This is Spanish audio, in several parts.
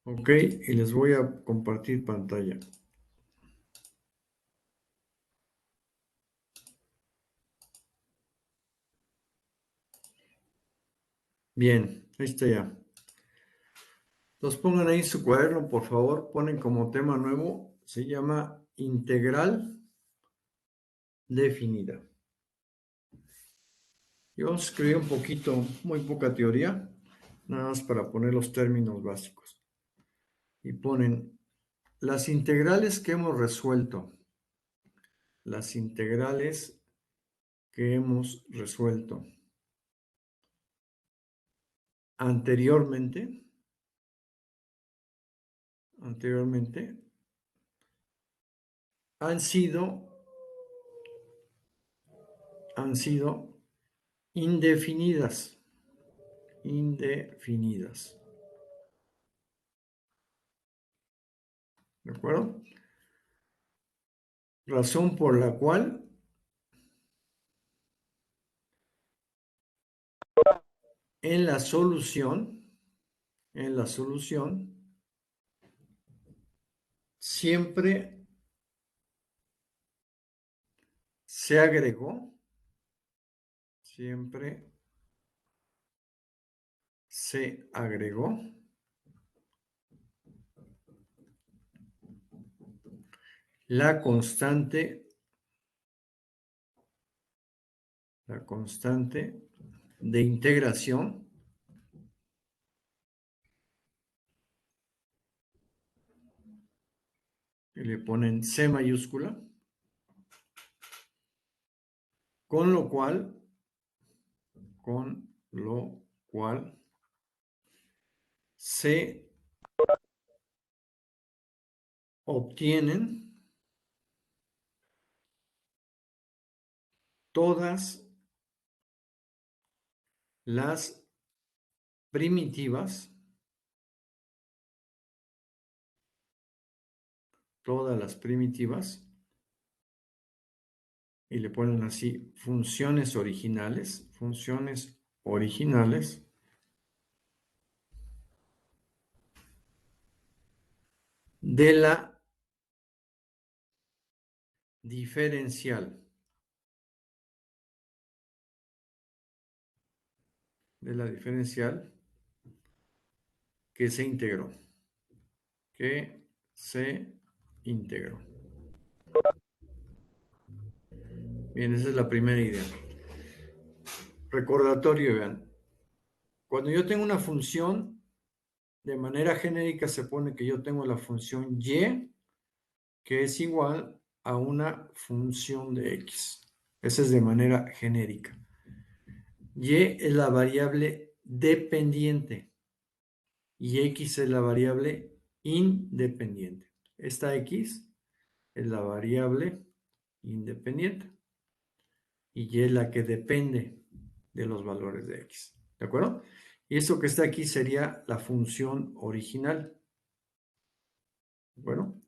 Ok, y les voy a compartir pantalla. Bien, ahí está ya. Entonces pongan ahí su cuaderno, por favor. Ponen como tema nuevo, se llama integral definida. Y vamos a escribir un poquito, muy poca teoría, nada más para poner los términos básicos. Y ponen las integrales que hemos resuelto. Las integrales que hemos resuelto anteriormente han sido indefinidas. ¿De acuerdo? Razón por la cual en la solución, siempre se agregó, siempre se agregó la constante de integración y le ponen C mayúscula, con lo cual se obtienen todas las primitivas, y le ponen así funciones originales de la diferencial, que se integró, Bien, esa es la primera idea. Recordatorio, vean. Cuando yo tengo una función, de manera genérica se pone que yo tengo la función y, que es igual a una función de x. Esa es de manera genérica. Y es la variable dependiente y x es la variable independiente. Esta x es la variable independiente y es la que depende de los valores de x. ¿De acuerdo? Y esto que está aquí sería la función original. Bueno,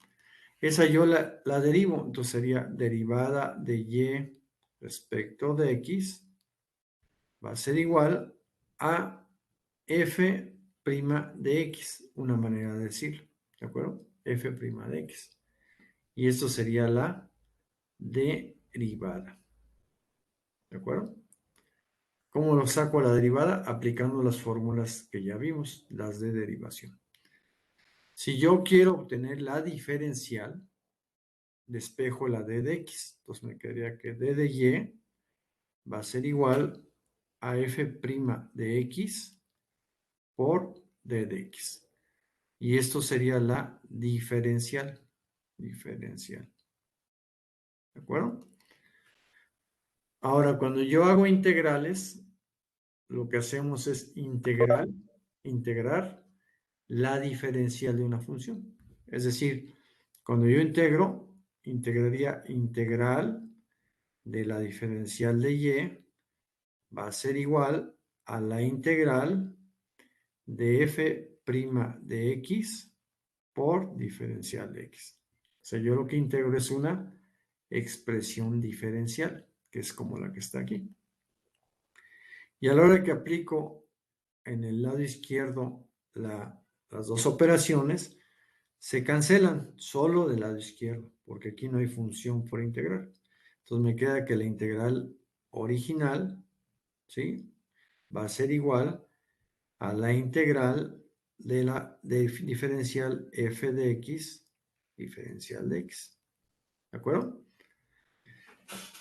esa yo la derivo, entonces sería derivada de y respecto de x va a ser igual a f' de x, una manera de decirlo, ¿de acuerdo? F' de x. Y esto sería la derivada, ¿de acuerdo? ¿Cómo lo saco a la derivada? Aplicando las fórmulas que ya vimos, las de derivación. Si yo quiero obtener la diferencial, despejo la d de x. Entonces me quedaría que d de y va a ser igual a f' de x por d de x. Y esto sería la diferencial. ¿De acuerdo? Ahora, cuando yo hago integrales, lo que hacemos es integrar la diferencial de una función. Es decir, cuando yo integraría integral de la diferencial de y va a ser igual a la integral de f' de x por diferencial de x. O sea, yo lo que integro es una expresión diferencial, que es como la que está aquí. Y a la hora que aplico en el lado izquierdo la las dos operaciones se cancelan solo del lado izquierdo, porque aquí no hay función por integrar. Entonces me queda que la integral original, ¿sí? Va a ser igual a la integral de la diferencial f de x, diferencial de x. ¿De acuerdo?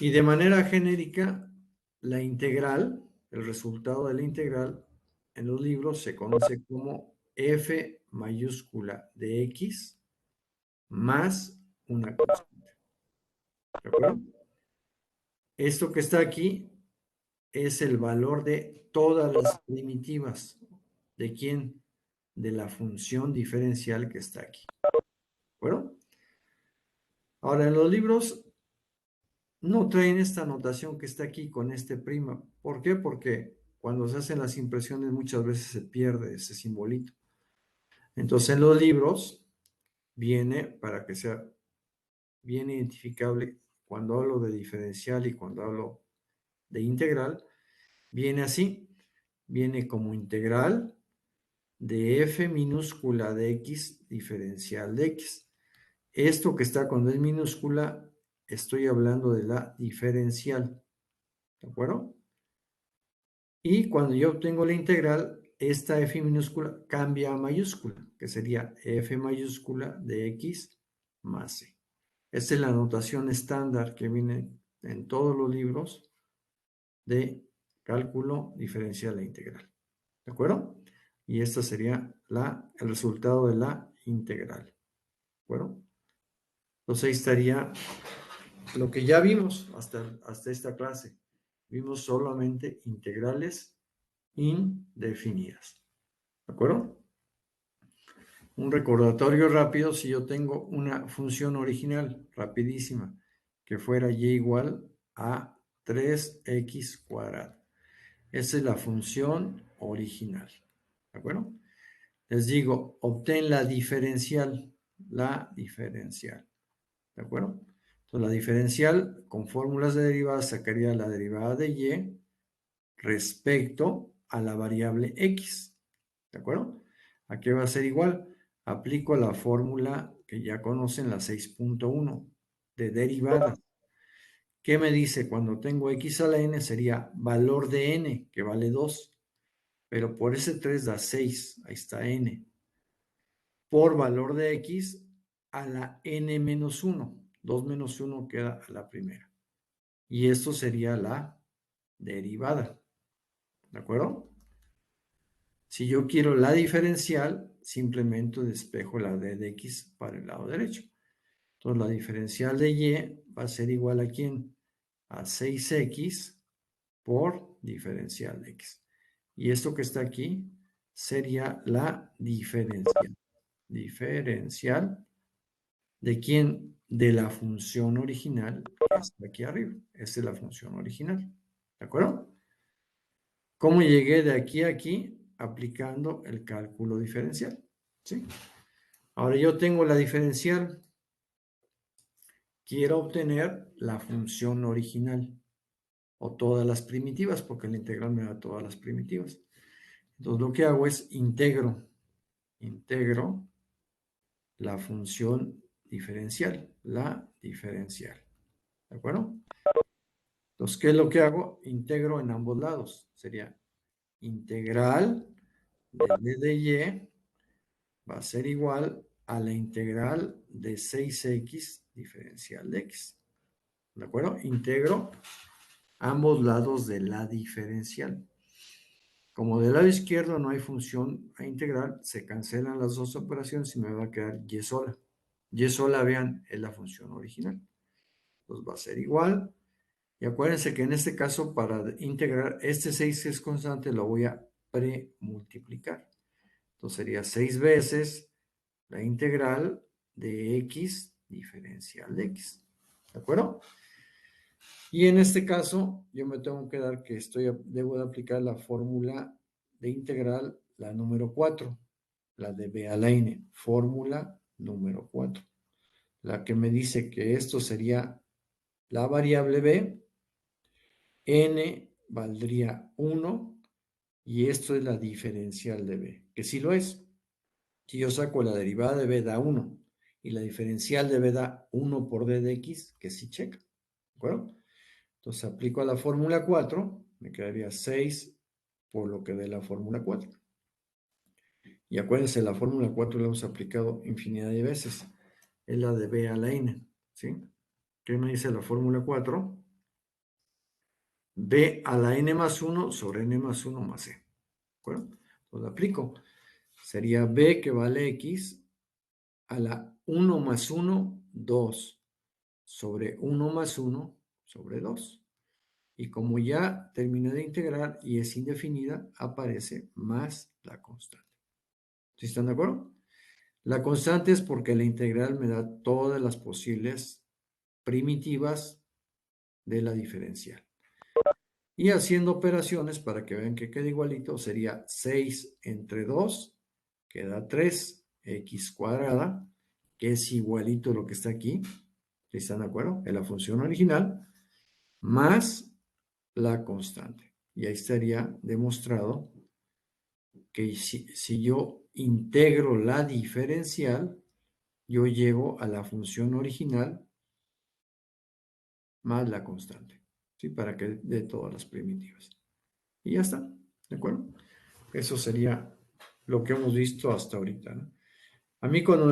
Y de manera genérica, la integral, el resultado de la integral en los libros se conoce como f mayúscula de x más una constante. ¿De acuerdo? Esto que está aquí es el valor de todas las primitivas. ¿De quién? De la función diferencial que está aquí. ¿De acuerdo? Ahora, en los libros no traen esta notación que está aquí con este prima. ¿Por qué? Porque cuando se hacen las impresiones muchas veces se pierde ese simbolito. Entonces, en los libros viene, para que sea bien identificable, cuando hablo de diferencial y cuando hablo de integral, viene así. Viene como integral de f minúscula de x diferencial de x. Esto que está cuando es minúscula, estoy hablando de la diferencial. ¿De acuerdo? Y cuando yo obtengo la integral, esta f minúscula cambia a mayúscula, que sería f mayúscula de x más c. Esta es la notación estándar que viene en todos los libros de cálculo diferencial e integral. ¿De acuerdo? Y esta sería el resultado de la integral. ¿De acuerdo? Entonces ahí estaría lo que ya vimos hasta esta clase. Vimos solamente integrales indefinidas. ¿De acuerdo? Un recordatorio rápido, si yo tengo una función original rapidísima que fuera y igual a 3x cuadrado. Esa es la función original. ¿De acuerdo? Les digo, obtén la diferencial. La diferencial. ¿De acuerdo? Entonces, la diferencial con fórmulas de derivadas sacaría la derivada de y respecto a la variable x. ¿De acuerdo? ¿A qué va a ser igual? Aplico la fórmula que ya conocen, la 6.1 de derivadas. ¿Qué me dice? Cuando tengo x a la n sería valor de n, que vale 2. Pero por ese 3 da 6. Ahí está n. Por valor de x a la n menos 1. 2 menos 1 queda a la primera. Y esto sería la derivada. ¿De acuerdo? Si yo quiero la diferencial, simplemente despejo la d de x para el lado derecho. Entonces la diferencial de y va a ser igual a ¿quién? A 6x por diferencial de x. Y esto que está aquí sería la diferencial. Diferencial de quién? De la función original que está aquí arriba. Esta es la función original. ¿De acuerdo? ¿Cómo llegué de aquí a aquí? Aplicando el cálculo diferencial. ¿Sí? Ahora yo tengo la diferencial. Quiero obtener la función original o todas las primitivas, porque la integral me da todas las primitivas. Entonces lo que hago es integro la función diferencial, la diferencial. ¿De acuerdo? Entonces, ¿qué es lo que hago? Integro en ambos lados. Sería integral de d de y va a ser igual a la integral de 6x diferencial de x. ¿De acuerdo? Integro ambos lados de la diferencial. Como del lado izquierdo no hay función a integrar, se cancelan las dos operaciones y me va a quedar y sola. Y sola, vean, es la función original. Entonces va a ser igual. Y acuérdense que en este caso, para integrar este 6 que es constante, lo voy a premultiplicar. Entonces sería 6 veces la integral de x diferencial de x. ¿De acuerdo? Y en este caso, yo me tengo que dar que debo de aplicar la fórmula de integral, la número 4, la de b a la n, fórmula número 4, la que me dice que esto sería la variable b, n valdría 1, y esto es la diferencial de b, que sí lo es. Si yo saco la derivada de b da 1 y la diferencial de b da 1 por d de x, que sí checa. ¿De acuerdo? Entonces aplico a la fórmula 4, me quedaría 6 por lo que dé la fórmula 4. Y acuérdense, la fórmula 4 la hemos aplicado infinidad de veces. Es la de b a la n. ¿Sí? ¿Qué me dice la fórmula 4? B a la n más 1 sobre n más 1 más c. ¿De acuerdo? Entonces lo aplico. Sería b que vale x a la 1 más 1, 2, sobre 1 más 1 sobre 2. Y como ya terminé de integrar y es indefinida, aparece más la constante. ¿Sí están de acuerdo? La constante es porque la integral me da todas las posibles primitivas de la diferencial. Y haciendo operaciones para que vean que queda igualito, sería 6 entre 2, que da 3x cuadrada, que es igualito a lo que está aquí. ¿Sí están de acuerdo? Es la función original, más la constante. Y ahí estaría demostrado que si yo integro la diferencial, yo llego a la función original más la constante, ¿sí? Para que dé todas las primitivas. Y ya está, ¿de acuerdo? Eso sería lo que hemos visto hasta ahorita, ¿no? A mí cuando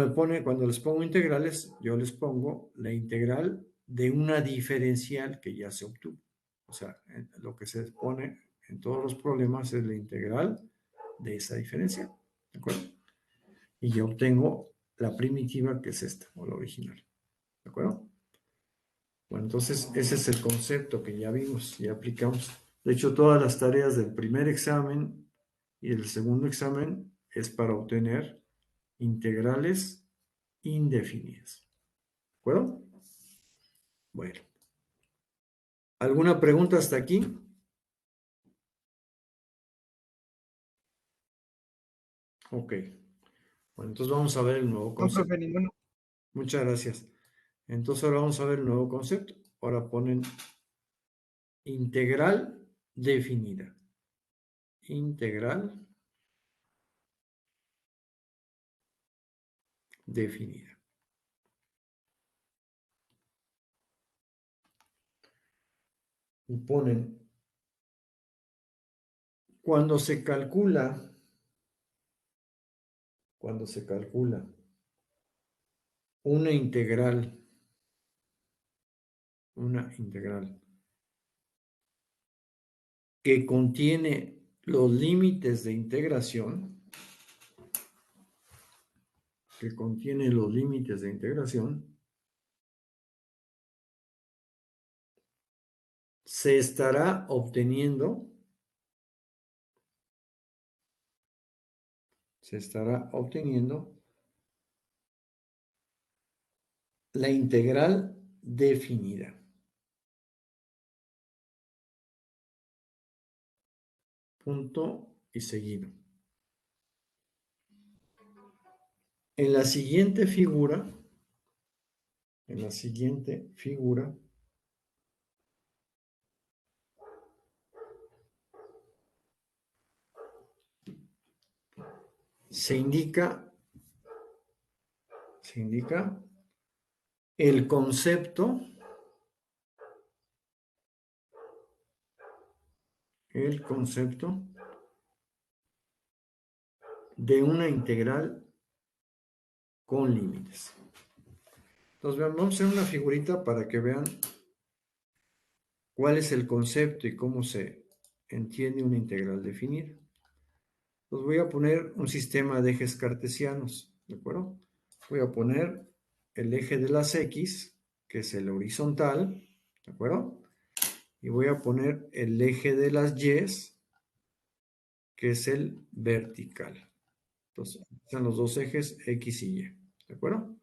les pongo integrales, yo les pongo la integral de una diferencial que ya se obtuvo. O sea, lo que se pone en todos los problemas es la integral de esa diferencial, ¿de acuerdo? Y yo obtengo la primitiva que es esta, o la original, ¿de acuerdo? Bueno, entonces ese es el concepto que ya vimos, ya aplicamos. De hecho, todas las tareas del primer examen y del segundo examen es para obtener integrales indefinidas. ¿De acuerdo? Bueno. ¿Alguna pregunta hasta aquí? Ok. Bueno, entonces vamos a ver el nuevo No, concepto. profe, ninguno. Muchas gracias. Entonces ahora vamos a ver el nuevo concepto. Ahora ponen integral definida. Integral definida. Y ponen, cuando se calcula una integral que contiene los límites de integración, se estará obteniendo la integral definida. Punto y seguido. En la siguiente figura, se indica el concepto de una integral con límites. Entonces, vamos a hacer una figurita para que vean cuál es el concepto y cómo se entiende una integral definida. Entonces, voy a poner un sistema de ejes cartesianos, ¿de acuerdo? Voy a poner el eje de las X, que es el horizontal, ¿de acuerdo? Y voy a poner el eje de las Y, que es el vertical. Entonces, están los dos ejes X y Y, ¿de acuerdo?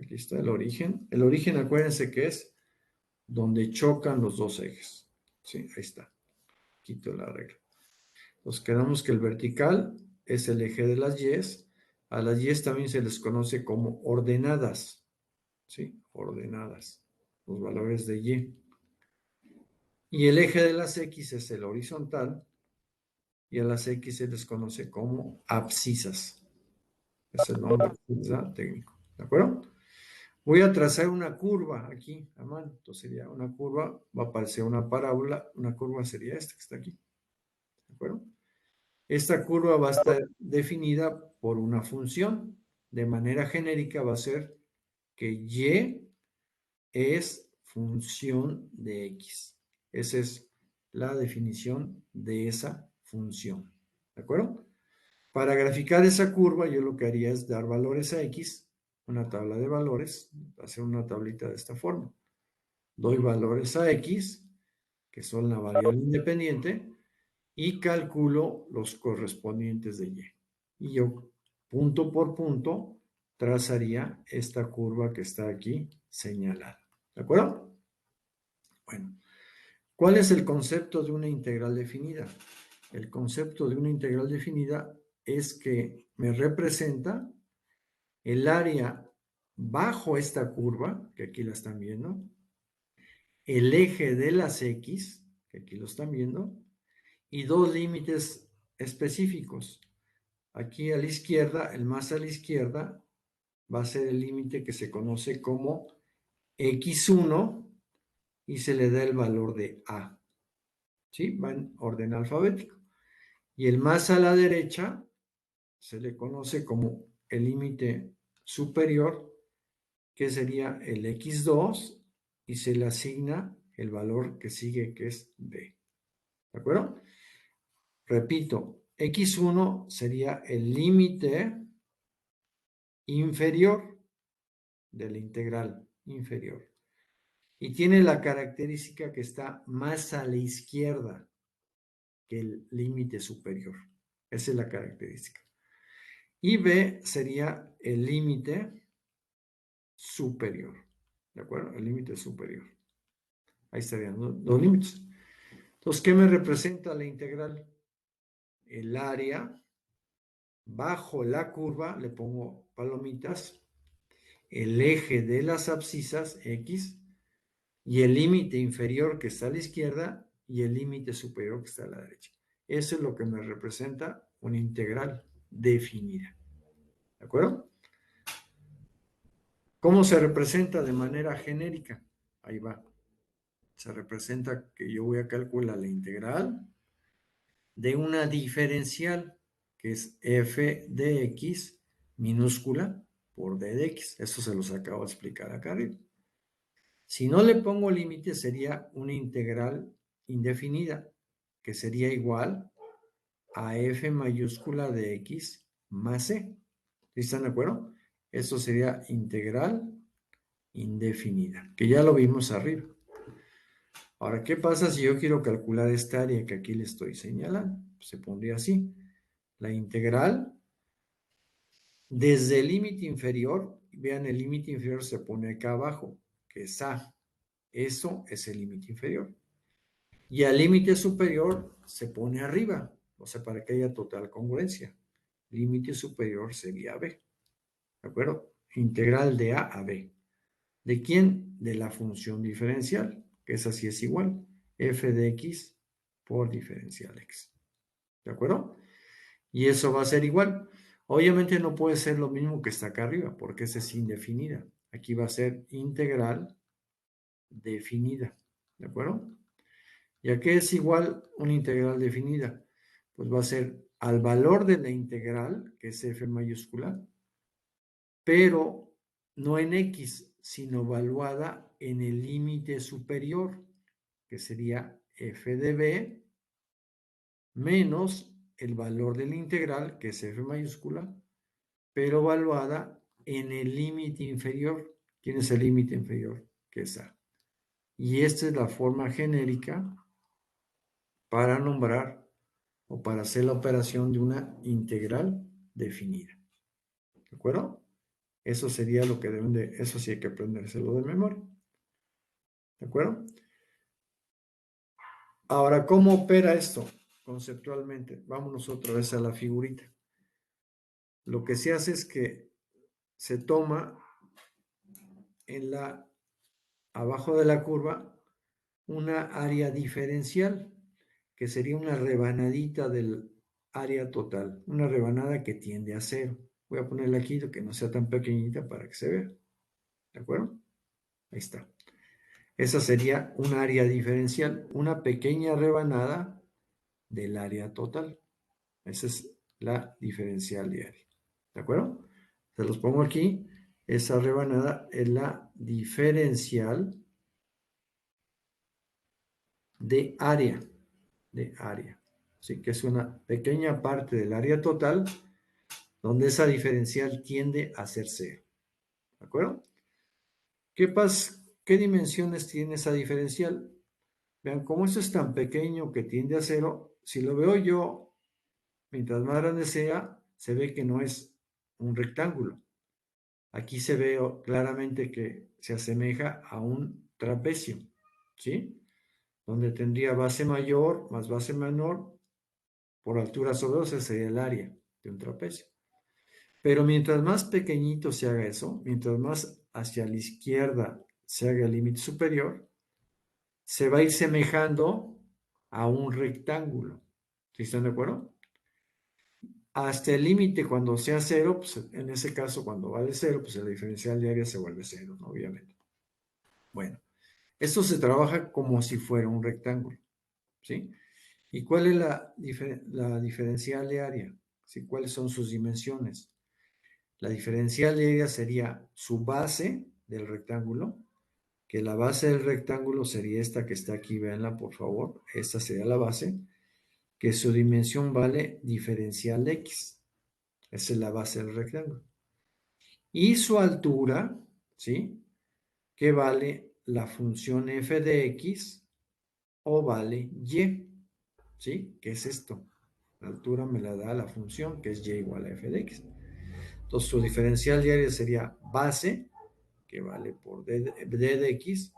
Aquí está el origen. El origen, acuérdense que es donde chocan los dos ejes. Sí, ahí está. Quito la regla. Entonces, quedamos que el vertical es el eje de las Y. A las Y también se les conoce como ordenadas. ¿Sí? Ordenadas. Los valores de Y. Y el eje de las X es el horizontal. Y a las X se les conoce como abscisas. Es el nombre que les da técnico. ¿De acuerdo? Voy a trazar una curva aquí a mano. Entonces sería una curva, va a aparecer una parábola. Una curva sería esta que está aquí. ¿De acuerdo? Esta curva va a estar definida por una función. De manera genérica va a ser que y es función de x. Esa es la definición de esa función. ¿De acuerdo? Para graficar esa curva, yo lo que haría es dar valores a x, una tabla de valores, hacer una tablita de esta forma. Doy valores a x, que son la variable independiente, y calculo los correspondientes de y. Y yo, punto por punto, trazaría esta curva que está aquí señalada. ¿De acuerdo? Bueno, ¿cuál es el concepto de una integral definida? El concepto de una integral definida es que me representa el área bajo esta curva, que aquí la están viendo, el eje de las x, que aquí lo están viendo, y dos límites específicos. Aquí a la izquierda, el más a la izquierda, va a ser el límite que se conoce como x1 y se le da el valor de a. ¿Sí? Va en orden alfabético. Y el más a la derecha se le conoce como el límite superior, que sería el x2, y se le asigna el valor que sigue, que es b. ¿De acuerdo? Repito, x1 sería el límite inferior de la integral inferior. Y tiene la característica que está más a la izquierda que el límite superior. Esa es la característica. Y b sería el límite superior. ¿De acuerdo? El límite superior. Ahí estarían dos límites. Entonces, ¿qué me representa la integral? El área bajo la curva, le pongo palomitas, el eje de las abscisas, x, y el límite inferior que está a la izquierda y el límite superior que está a la derecha. Eso es lo que me representa una integral definida. ¿De acuerdo? ¿Cómo se representa de manera genérica? Ahí va. Se representa que yo voy a calcular la integral de una diferencial, que es f de x minúscula por d de x. Eso se los acabo de explicar acá arriba. Si no le pongo límite, sería una integral indefinida, que sería igual a f mayúscula de x más c. ¿Sí están de acuerdo? Eso sería integral indefinida, que ya lo vimos arriba. Ahora, ¿qué pasa si yo quiero calcular esta área que aquí le estoy señalando? Se pondría así. La integral desde el límite inferior, vean, el límite inferior se pone acá abajo, que es a. Eso es el límite inferior. Y al límite superior se pone arriba, o sea, para que haya total congruencia. Límite superior sería b. ¿De acuerdo? Integral de a a b. ¿De quién? De la función diferencial, que esa sí es igual. F de x por diferencial x. ¿De acuerdo? Y eso va a ser igual. Obviamente no puede ser lo mismo que está acá arriba, porque esa es indefinida. Aquí va a ser integral definida. ¿De acuerdo? ¿Y a qué es igual una integral definida? Pues va a ser al valor de la integral, que es f mayúscula, pero no en x, sino evaluada en el límite superior, que sería f de b, menos el valor de la integral, que es f mayúscula, pero evaluada en el límite inferior. ¿Quién es el límite inferior? Que es a. Y esta es la forma genérica para nombrar o para hacer la operación de una integral definida. ¿De acuerdo? Eso sería lo que deben de, eso sí hay que aprendérselo de memoria. ¿De acuerdo? Ahora, ¿cómo opera esto conceptualmente? Vámonos otra vez a la figurita. Lo que se hace es que se toma en la, abajo de la curva, una área diferencial, que sería una rebanadita del área total, una rebanada que tiende a cero. Voy a ponerle aquí que no sea tan pequeñita para que se vea. ¿De acuerdo? Ahí está. Esa sería un área diferencial, una pequeña rebanada del área total. Esa es la diferencial de área. ¿De acuerdo? Se los pongo aquí. Esa rebanada es la diferencial de área. De área. Así que es una pequeña parte del área total donde esa diferencial tiende a ser cero. ¿De acuerdo? ¿Qué pasa? ¿Qué dimensiones tiene esa diferencial? Vean, como esto es tan pequeño que tiende a cero, si lo veo yo, mientras más grande sea, se ve que no es un rectángulo. Aquí se ve claramente que se asemeja a un trapecio, ¿sí? Donde tendría base mayor más base menor por altura sobre 2, ese sería el área de un trapecio. Pero mientras más pequeñito se haga eso, mientras más hacia la izquierda se haga el límite superior, se va a ir semejando a un rectángulo. ¿Sí están de acuerdo? Hasta el límite cuando sea cero, pues en ese caso cuando vale cero, pues la diferencial de área se vuelve cero, ¿no? Obviamente. Bueno, esto se trabaja como si fuera un rectángulo, ¿sí? ¿Y cuál es la diferencial de área? ¿Sí? ¿Cuáles son sus dimensiones? La diferencial de área sería su base del rectángulo, que la base del rectángulo sería esta que está aquí, véanla por favor, esta sería la base, que su dimensión vale diferencial de x, esa es la base del rectángulo. Y su altura, ¿sí? Que vale la función f de x o vale y, ¿sí? ¿Qué es esto? La altura me la da la función que es y igual a f de x. Entonces su diferencial de área sería base, que vale por d de x,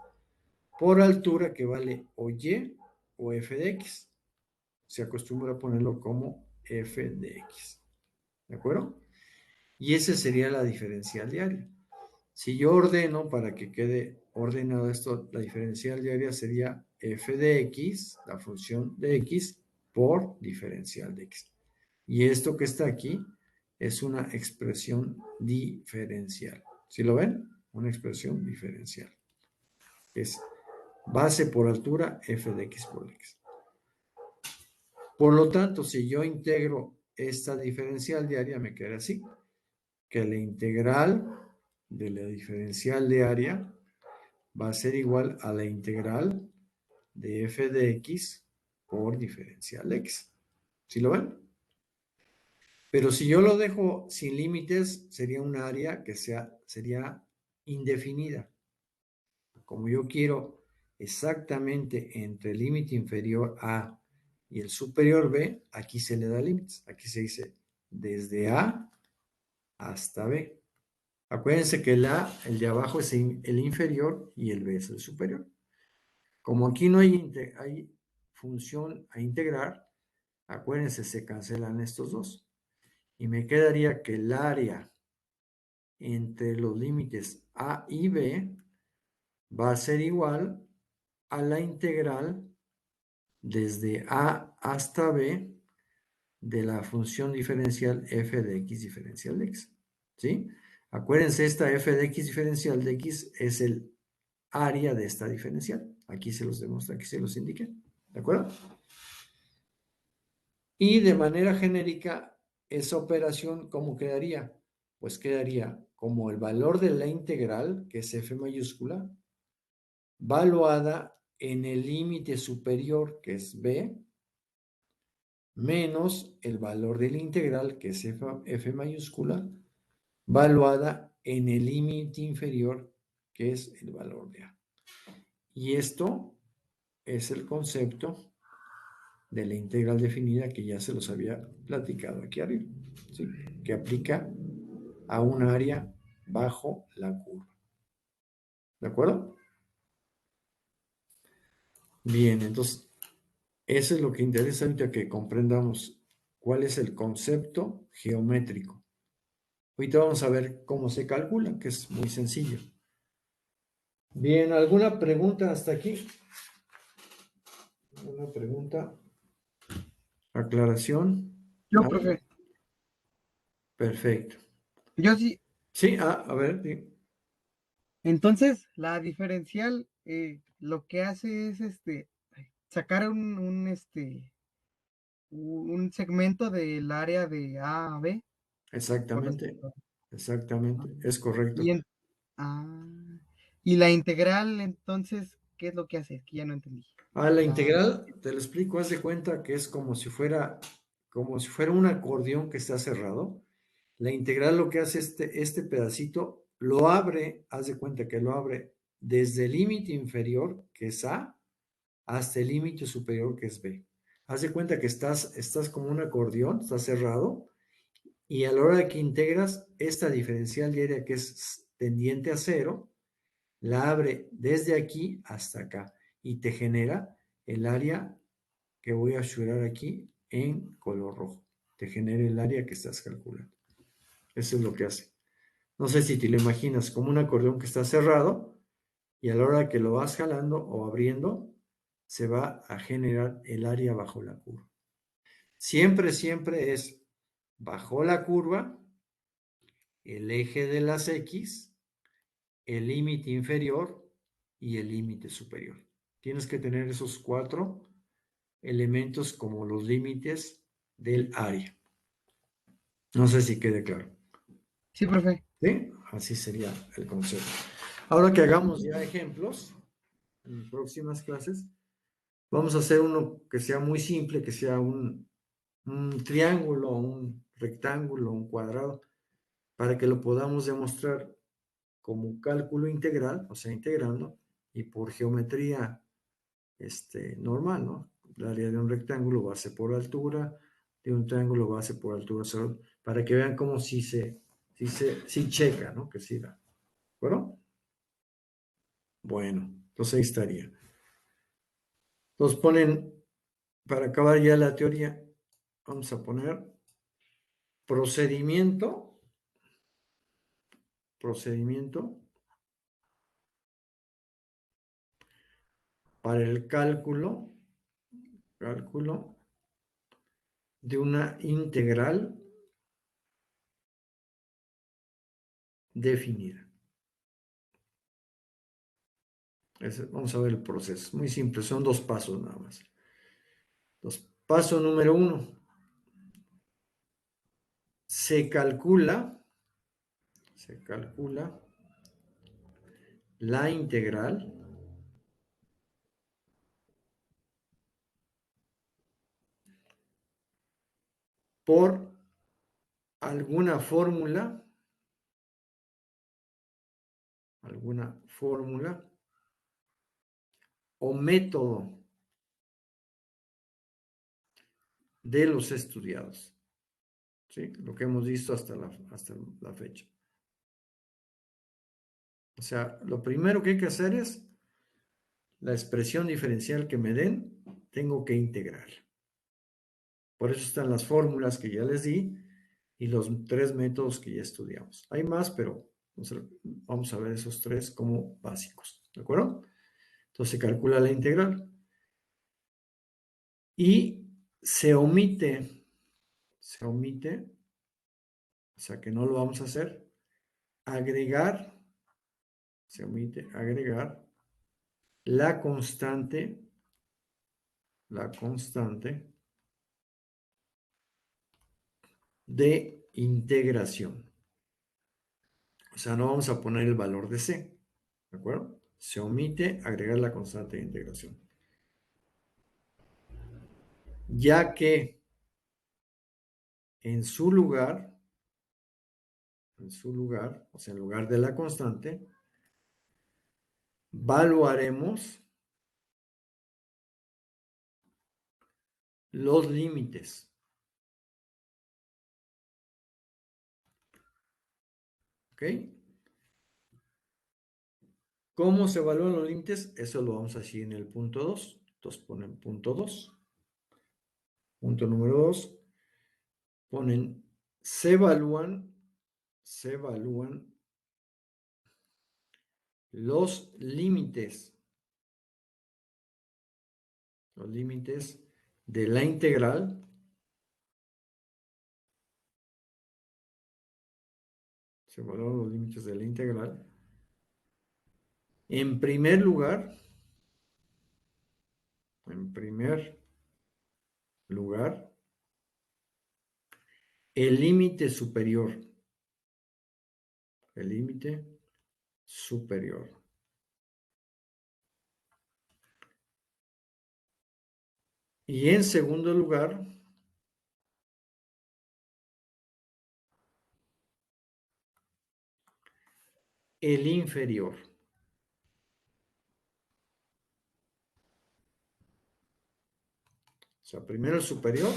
por altura, que vale o y o f de x. Se acostumbra a ponerlo como f de x. ¿De acuerdo? Y esa sería la diferencial de área. Si yo ordeno para que quede ordenado esto, la diferencial de área sería f de x, la función de x, por diferencial de x. Y esto que está aquí es una expresión diferencial. ¿Sí lo ven? Una expresión diferencial. Es base por altura, f de x por x. Por lo tanto, si yo integro esta diferencial de área, me queda así, que la integral de la diferencial de área va a ser igual a la integral de f de x por diferencial de x. ¿Sí lo ven? Pero si yo lo dejo sin límites, sería un área que sería indefinida. Como yo quiero exactamente entre el límite inferior A y el superior B, aquí se le da límites. Aquí se dice desde A hasta B. Acuérdense que el A, el de abajo es el inferior y el B es el superior. Como aquí no hay función a integrar, acuérdense, se cancelan estos dos. Y me quedaría que el área entre los límites A y B va a ser igual a la integral desde A hasta B de la función diferencial f de x diferencial de x. ¿Sí? Acuérdense, esta f de x diferencial de x es el área de esta diferencial. Aquí se los demuestra, aquí se los indiqué. ¿De acuerdo? Y de manera genérica, esa operación, ¿cómo quedaría? Pues quedaría como el valor de la integral, que es f mayúscula, valuada en el límite superior, que es b, menos el valor de la integral, que es f mayúscula, valuada en el límite inferior, que es el valor de a. Y esto es el concepto de la integral definida que ya se los había platicado aquí arriba, ¿sí? Que aplica a un área bajo la curva. ¿De acuerdo? Bien, entonces, eso es lo que interesa ahorita, que comprendamos cuál es el concepto geométrico. Ahorita vamos a ver cómo se calcula, que es muy sencillo. Bien, ¿alguna pregunta hasta aquí? ¿Alguna pregunta? ¿Aclaración? No, ¿Nada? profe. Perfecto. Yo sí. Sí, a ver, Entonces, la diferencial lo que hace es sacar un segmento del área de A a B con exactamente, respecto a. Ah, exactamente, es y correcto. en, ah, y la integral, entonces, ¿qué es lo que hace? Que ya no entendí. La La, integral, te lo explico, haz de cuenta que es como si fuera un acordeón que está cerrado. La integral lo que hace este pedacito, lo abre, haz de cuenta que lo abre desde el límite inferior, que es A, hasta el límite superior, que es B. Haz de cuenta que estás como un acordeón, está cerrado, y a la hora de que integras esta diferencial diaria que es tendiente a cero, la abre desde aquí hasta acá y te genera el área que voy a asegurar aquí en color rojo. Te genera el área que estás calculando. Eso es lo que hace. No sé si te lo imaginas como un acordeón que está cerrado y a la hora que lo vas jalando o abriendo, se va a generar el área bajo la curva. Siempre, siempre es bajo la curva, el eje de las X, el límite inferior y el límite superior. Tienes que tener esos cuatro elementos como los límites del área. No sé si quede claro. sí, profe. ¿Sí? Así sería el concepto. Ahora que hagamos ya ejemplos en próximas clases, vamos a hacer uno que sea muy simple, que sea un triángulo, un rectángulo, un cuadrado, para que lo podamos demostrar como cálculo integral, o sea, integrando, y por geometría normal, ¿no? El área de un rectángulo base por altura, de un triángulo base por altura, para que vean cómo si checa, ¿no? Que sí da. ¿Bueno? Bueno, entonces ahí estaría. Entonces ponen, para acabar ya la teoría, vamos a poner procedimiento, procedimiento para el cálculo de una integral definida. Vamos a ver el proceso. Es muy simple, son dos pasos nada más. Entonces, paso número uno, se calcula la integral por alguna fórmula o método de los estudiados. ¿Sí? Lo que hemos visto hasta la fecha. O sea, lo primero que hay que hacer es la expresión diferencial que me den, tengo que integrar. Por eso están las fórmulas que ya les di y los tres métodos que ya estudiamos. Hay más, pero vamos a ver esos tres como básicos. ¿De acuerdo? Entonces se calcula la integral y se omite, o sea que no lo vamos a hacer, agregar, se omite agregar la constante de integración. O sea, no vamos a poner el valor de C, ¿de acuerdo? Se omite agregar la constante de integración, ya que en su lugar, o sea, en lugar de la constante, valuaremos los límites, ¿ok? ¿Cómo se evalúan los límites? Eso lo vamos a decir en el punto 2. Entonces ponen punto 2. Punto número 2. Ponen, se evalúan los límites de la integral Se evalúan los límites de la integral. En primer lugar, el límite superior. El límite superior. Y en segundo lugar, el inferior. O sea, primero el superior,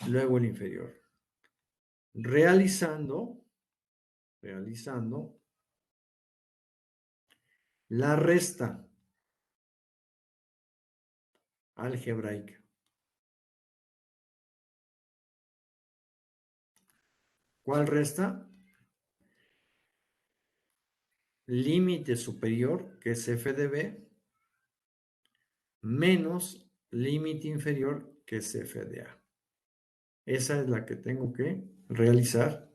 luego el inferior. Realizando la resta algebraica. ¿Cuál resta? Límite superior, que es f de b, menos límite inferior, que es f de a. Esa es la que tengo que realizar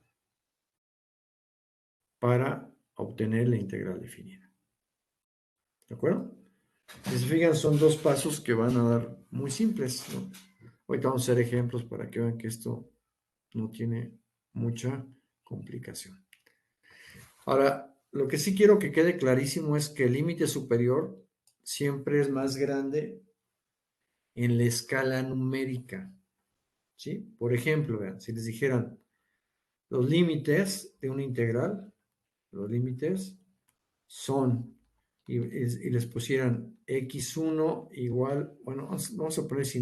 para obtener la integral definida. ¿De acuerdo? Si se fijan, son dos pasos que van a dar muy simples, ¿no? Ahorita vamos a hacer ejemplos para que vean que esto no tiene mucha complicación. Ahora, lo que sí quiero que quede clarísimo es que el límite superior siempre es más grande en la escala numérica, ¿sí? Por ejemplo, vean, si les dijeran los límites de una integral, los límites son, y les pusieran x1 igual, bueno, vamos a poner si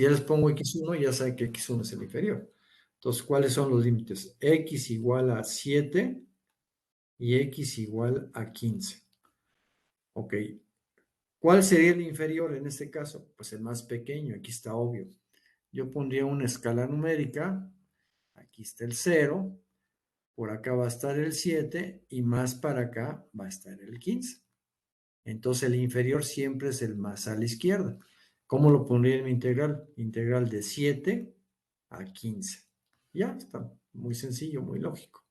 ya les pongo x1, ya saben que x1 es el inferior. Entonces, ¿cuáles son los límites? X igual a 7 y x igual a 15. Ok. ¿Cuál sería el inferior en este caso? Pues el más pequeño, aquí está obvio. Yo pondría una escala numérica, aquí está el 0, por acá va a estar el 7 y más para acá va a estar el 15. Entonces el inferior siempre es el más a la izquierda. ¿Cómo lo pondría en mi integral? Integral de 7 a 15. Ya está, muy sencillo, muy lógico.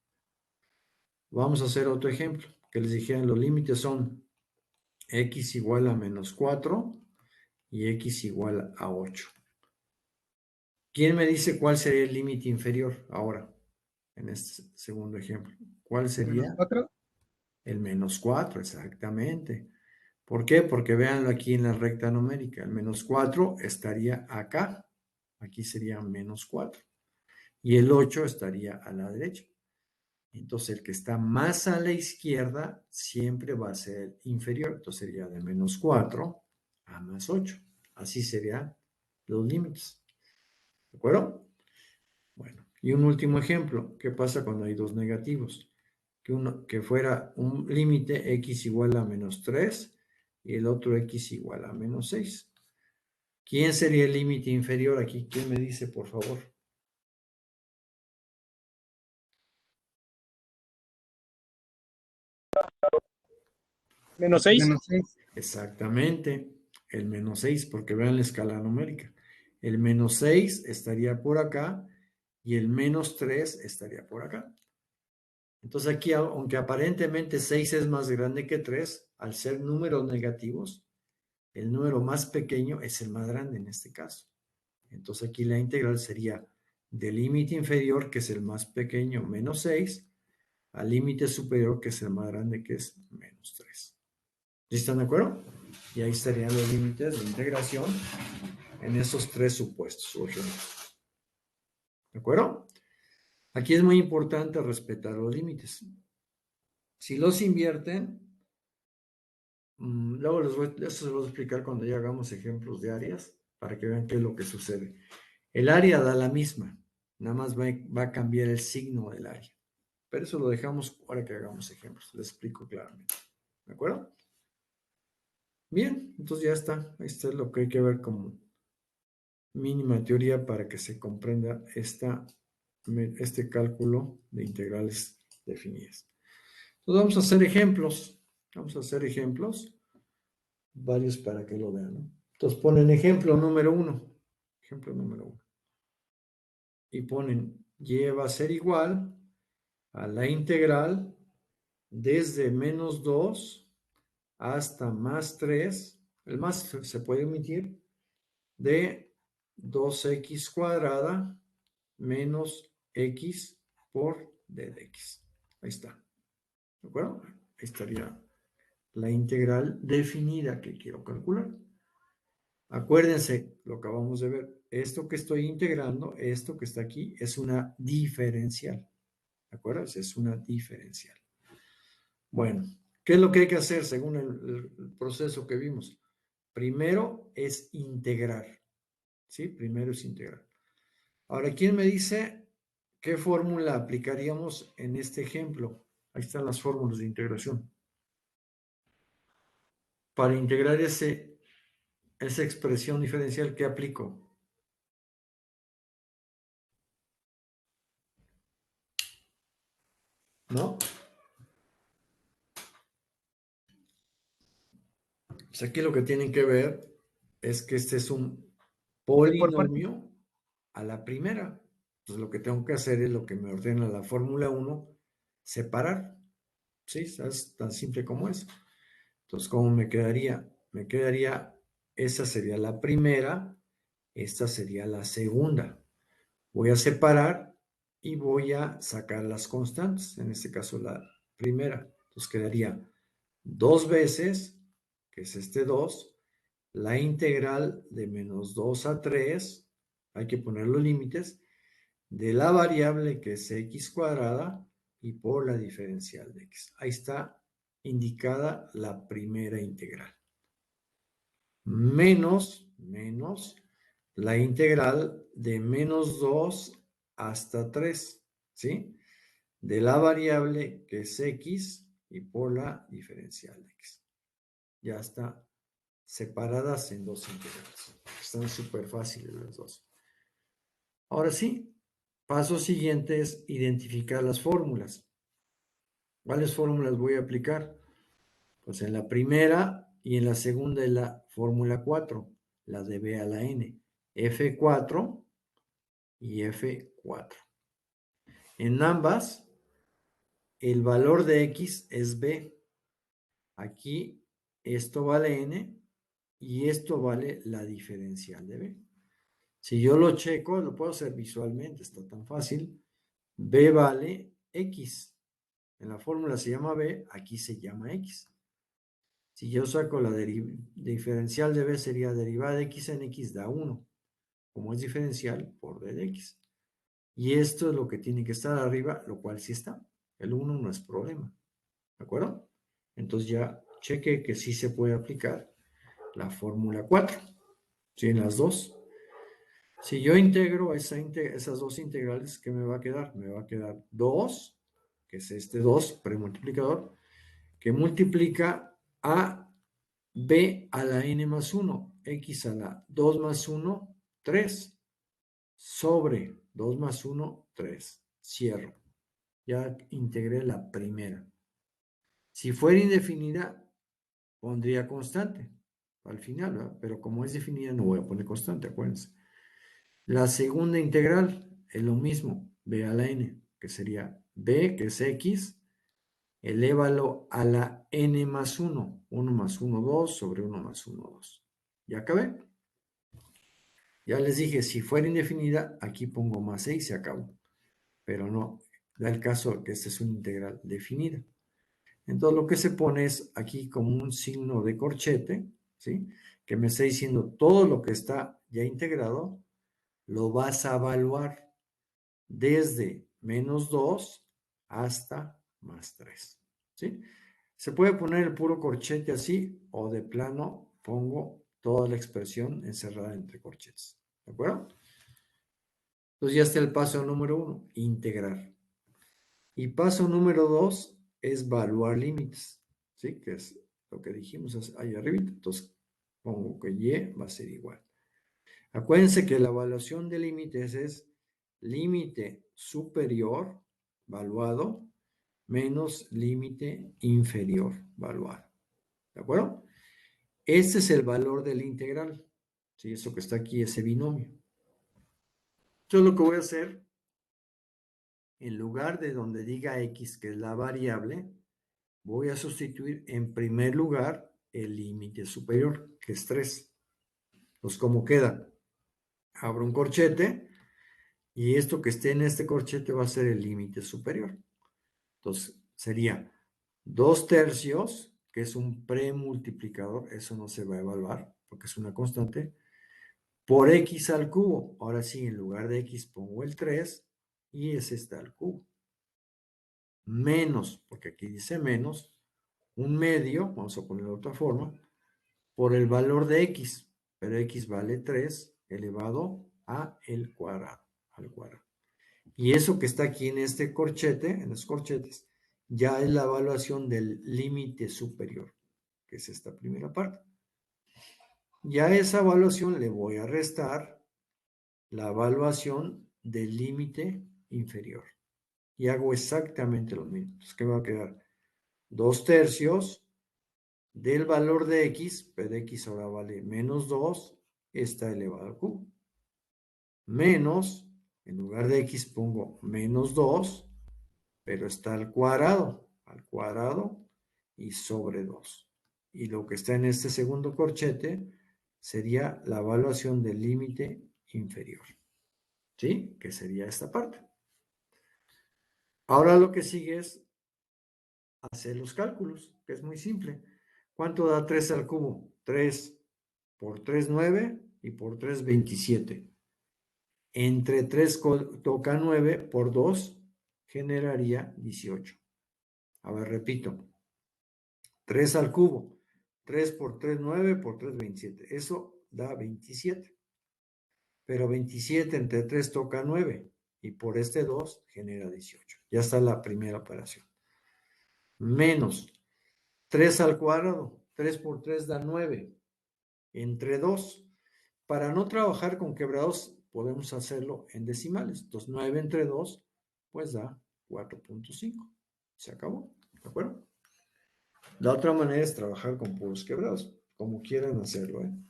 Vamos a hacer otro ejemplo, que les dijeran los límites son x igual a menos 4 y x igual a 8. ¿Quién me dice cuál sería el límite inferior ahora, en este segundo ejemplo? ¿Cuál Menos sería? 4. El menos 4, exactamente. ¿Por qué? Porque véanlo aquí en la recta numérica. El menos 4 estaría acá. Aquí sería menos 4. Y el 8 estaría a la derecha. Entonces el que está más a la izquierda siempre va a ser inferior. Entonces sería de menos 4 a más 8. Así serían los límites. ¿De acuerdo? Bueno, y un último ejemplo. ¿Qué pasa cuando hay dos negativos? Que fuera un límite x igual a menos 3 y el otro x igual a menos 6. ¿Quién sería el límite inferior aquí? ¿Quién me dice, por favor? Menos 6. Menos 6. Exactamente, el menos 6, porque vean la escala numérica. El menos 6 estaría por acá y el menos 3 estaría por acá. Entonces aquí, aunque aparentemente 6 es más grande que 3, al ser números negativos, el número más pequeño es el más grande en este caso. Entonces aquí la integral sería del límite inferior, que es el más pequeño, menos 6, al límite superior, que es el más grande, que es menos 3. ¿Sí están de acuerdo? Y ahí estarían los límites de integración en esos tres supuestos o ejemplos. ¿De acuerdo? Aquí es muy importante respetar los límites. Si los invierten, luego eso se los voy a explicar cuando ya hagamos ejemplos de áreas para que vean qué es lo que sucede. El área da la misma, nada más va a cambiar el signo del área. Pero eso lo dejamos ahora que hagamos ejemplos, les explico claramente. ¿De acuerdo? Bien, entonces ya está. Esto es lo que hay que ver como mínima teoría para que se comprenda este cálculo de integrales definidas. Entonces vamos a hacer ejemplos. Vamos a hacer ejemplos, varios para que lo vean, ¿no? Entonces ponen ejemplo número 1. Ejemplo número 1. Y ponen y va a ser igual a la integral desde menos 2 hasta más 3, el más se puede omitir, de 2x cuadrada menos x por d de x. Ahí está. ¿De acuerdo? Ahí estaría la integral definida que quiero calcular. Acuérdense, lo acabamos de ver, esto que estoy integrando, esto que está aquí, es una diferencial. ¿De acuerdo? Es una diferencial. Bueno, ¿qué es lo que hay que hacer según el proceso que vimos? Primero es integrar. ¿Sí? Primero es integrar. Ahora, ¿quién me dice qué fórmula aplicaríamos en este ejemplo? Ahí están las fórmulas de integración. Para integrar esa expresión diferencial, ¿qué aplico? ¿No? Pues aquí lo que tienen que ver es que este es un polinomio a la primera. Entonces lo que tengo que hacer es lo que me ordena la fórmula 1, separar. ¿Sí? Es tan simple como eso. Entonces, ¿cómo me quedaría? Me quedaría, esa sería la primera, esta sería la segunda. Voy a separar y voy a sacar las constantes, en este caso la primera. Entonces quedaría 2 veces, que es este 2, la integral de menos 2 a 3, hay que poner los límites, de la variable que es x cuadrada y por la diferencial de x. Ahí está indicada la primera integral. Menos la integral de menos 2 hasta 3, ¿sí? De la variable que es x y por la diferencial de x. Ya está separadas en dos integrales. Están súper fáciles las dos. Ahora sí, paso siguiente es identificar las fórmulas. ¿Cuáles fórmulas voy a aplicar? Pues en la primera y en la segunda es la fórmula 4, la de b a la n. F4 y F4. En ambas, el valor de x es b. Aquí esto vale n y esto vale la diferencial de b. Si yo lo checo, lo puedo hacer visualmente, está tan fácil. B vale x. En la fórmula se llama b, aquí se llama x. Si yo saco la diferencial de b, sería derivada de x en x da 1. Como es diferencial, por d de x. Y esto es lo que tiene que estar arriba, lo cual sí está. El 1 no es problema. ¿De acuerdo? Entonces ya cheque que sí se puede aplicar la fórmula 4. ¿Sí? En las dos. Si yo integro esas dos integrales, ¿qué me va a quedar? Me va a quedar 2, que es este 2 premultiplicador, que multiplica a b a la n más 1, x a la 2 más 1, 3, sobre 2 más 1, 3. Cierro. Ya integré la primera. Si fuera indefinida, pondría constante al final, ¿verdad? Pero como es definida, no voy a poner constante, acuérdense. La segunda integral es lo mismo, b a la n, que sería b, que es x, elévalo a la n más 1. 1 más 1, 2, sobre 1 más 1, 2. ¿Ya acabé? Ya les dije, si fuera indefinida, aquí pongo más 6 y se acabó. Pero no, da el caso que esta es una integral definida. Entonces lo que se pone es aquí como un signo de corchete, ¿sí? Que me está diciendo todo lo que está ya integrado, lo vas a evaluar desde menos 2 hasta más 3, ¿sí? Se puede poner el puro corchete así o de plano pongo toda la expresión encerrada entre corchetes, ¿de acuerdo? Entonces ya está el paso número 1, integrar. Y paso número 2 es evaluar límites, ¿sí? Que es lo que dijimos ahí arriba. Entonces pongo que y va a ser igual. Acuérdense que la evaluación de límites es límite superior, valuado, menos límite inferior, valuado. ¿De acuerdo? Este es el valor del integral. ¿Sí? Eso que está aquí, ese binomio. Entonces lo que voy a hacer en lugar de donde diga x, que es la variable, voy a sustituir en primer lugar el límite superior, que es 3. Entonces, ¿cómo queda? Abro un corchete y esto que esté en este corchete va a ser el límite superior. Entonces, sería 2/3, que es un premultiplicador, eso no se va a evaluar porque es una constante, por x al cubo. Ahora sí, en lugar de x pongo el 3 y ese está al cubo. Menos, porque aquí dice menos, un medio, vamos a ponerlo de otra forma, por el valor de x, pero x vale 3 elevado a el cuadrado, al cuadrado. Y eso que está aquí en este corchete, en los corchetes, ya es la evaluación del límite superior, que es esta primera parte. Ya a esa evaluación le voy a restar la evaluación del límite inferior. Y hago exactamente lo mismo. Entonces, ¿qué va a quedar? 2/3 del valor de x, pero de x ahora vale menos 2, está elevado al cubo. Menos, en lugar de x pongo menos 2, pero está al cuadrado y sobre 2. Y lo que está en este segundo corchete sería la evaluación del límite inferior. ¿Sí? Que sería esta parte. Ahora lo que sigue es hacer los cálculos, que es muy simple. ¿Cuánto da 3 al cubo? 3 por 3, 9 y por 3, 27. Entre 3 toca 9 por 2 generaría 18. A ver, repito. 3 al cubo. 3 por 3, 9 por 3, 27. Eso da 27. Pero 27 entre 3 toca 9 y por este 2 genera 18. Ya está la primera operación. Menos 3 al cuadrado. 3 por 3 da 9. Entre 2. Para no trabajar con quebrados, podemos hacerlo en decimales. Entonces, 9 entre 2, pues da 4.5. Se acabó. ¿De acuerdo? La otra manera es trabajar con puros quebrados, como quieran hacerlo. Bueno,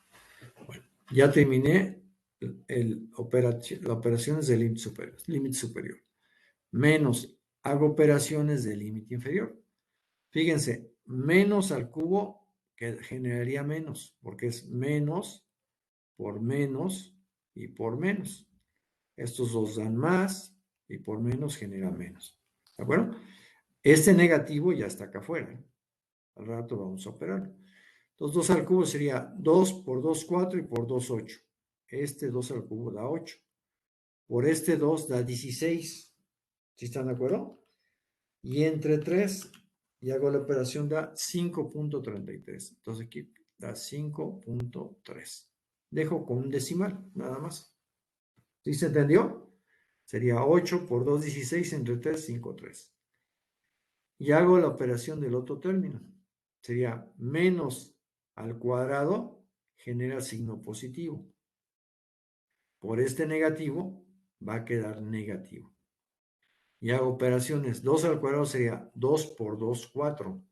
ya terminé las operaciones de límite superior. Menos, hago operaciones de límite inferior. Fíjense, menos al cubo que generaría menos, porque es menos por menos y por menos. Estos dos dan más y por menos genera menos. ¿De acuerdo? Este negativo ya está acá afuera. Al rato vamos a operarlo. Entonces, 2 al cubo sería 2 por 2, 4 y por 2, 8. Este 2 al cubo da 8. Por este 2 da 16. ¿Sí están de acuerdo? Y entre 3, y hago la operación, da 5.33. Entonces aquí da 5.3. Dejo con un decimal, nada más. ¿Sí se entendió? Sería 8 por 2, 16, entre 3, 5, 3. Y hago la operación del otro término. Sería menos al cuadrado, genera signo positivo. Por este negativo, va a quedar negativo. Y hago operaciones. 2 al cuadrado sería 2 por 2, 4.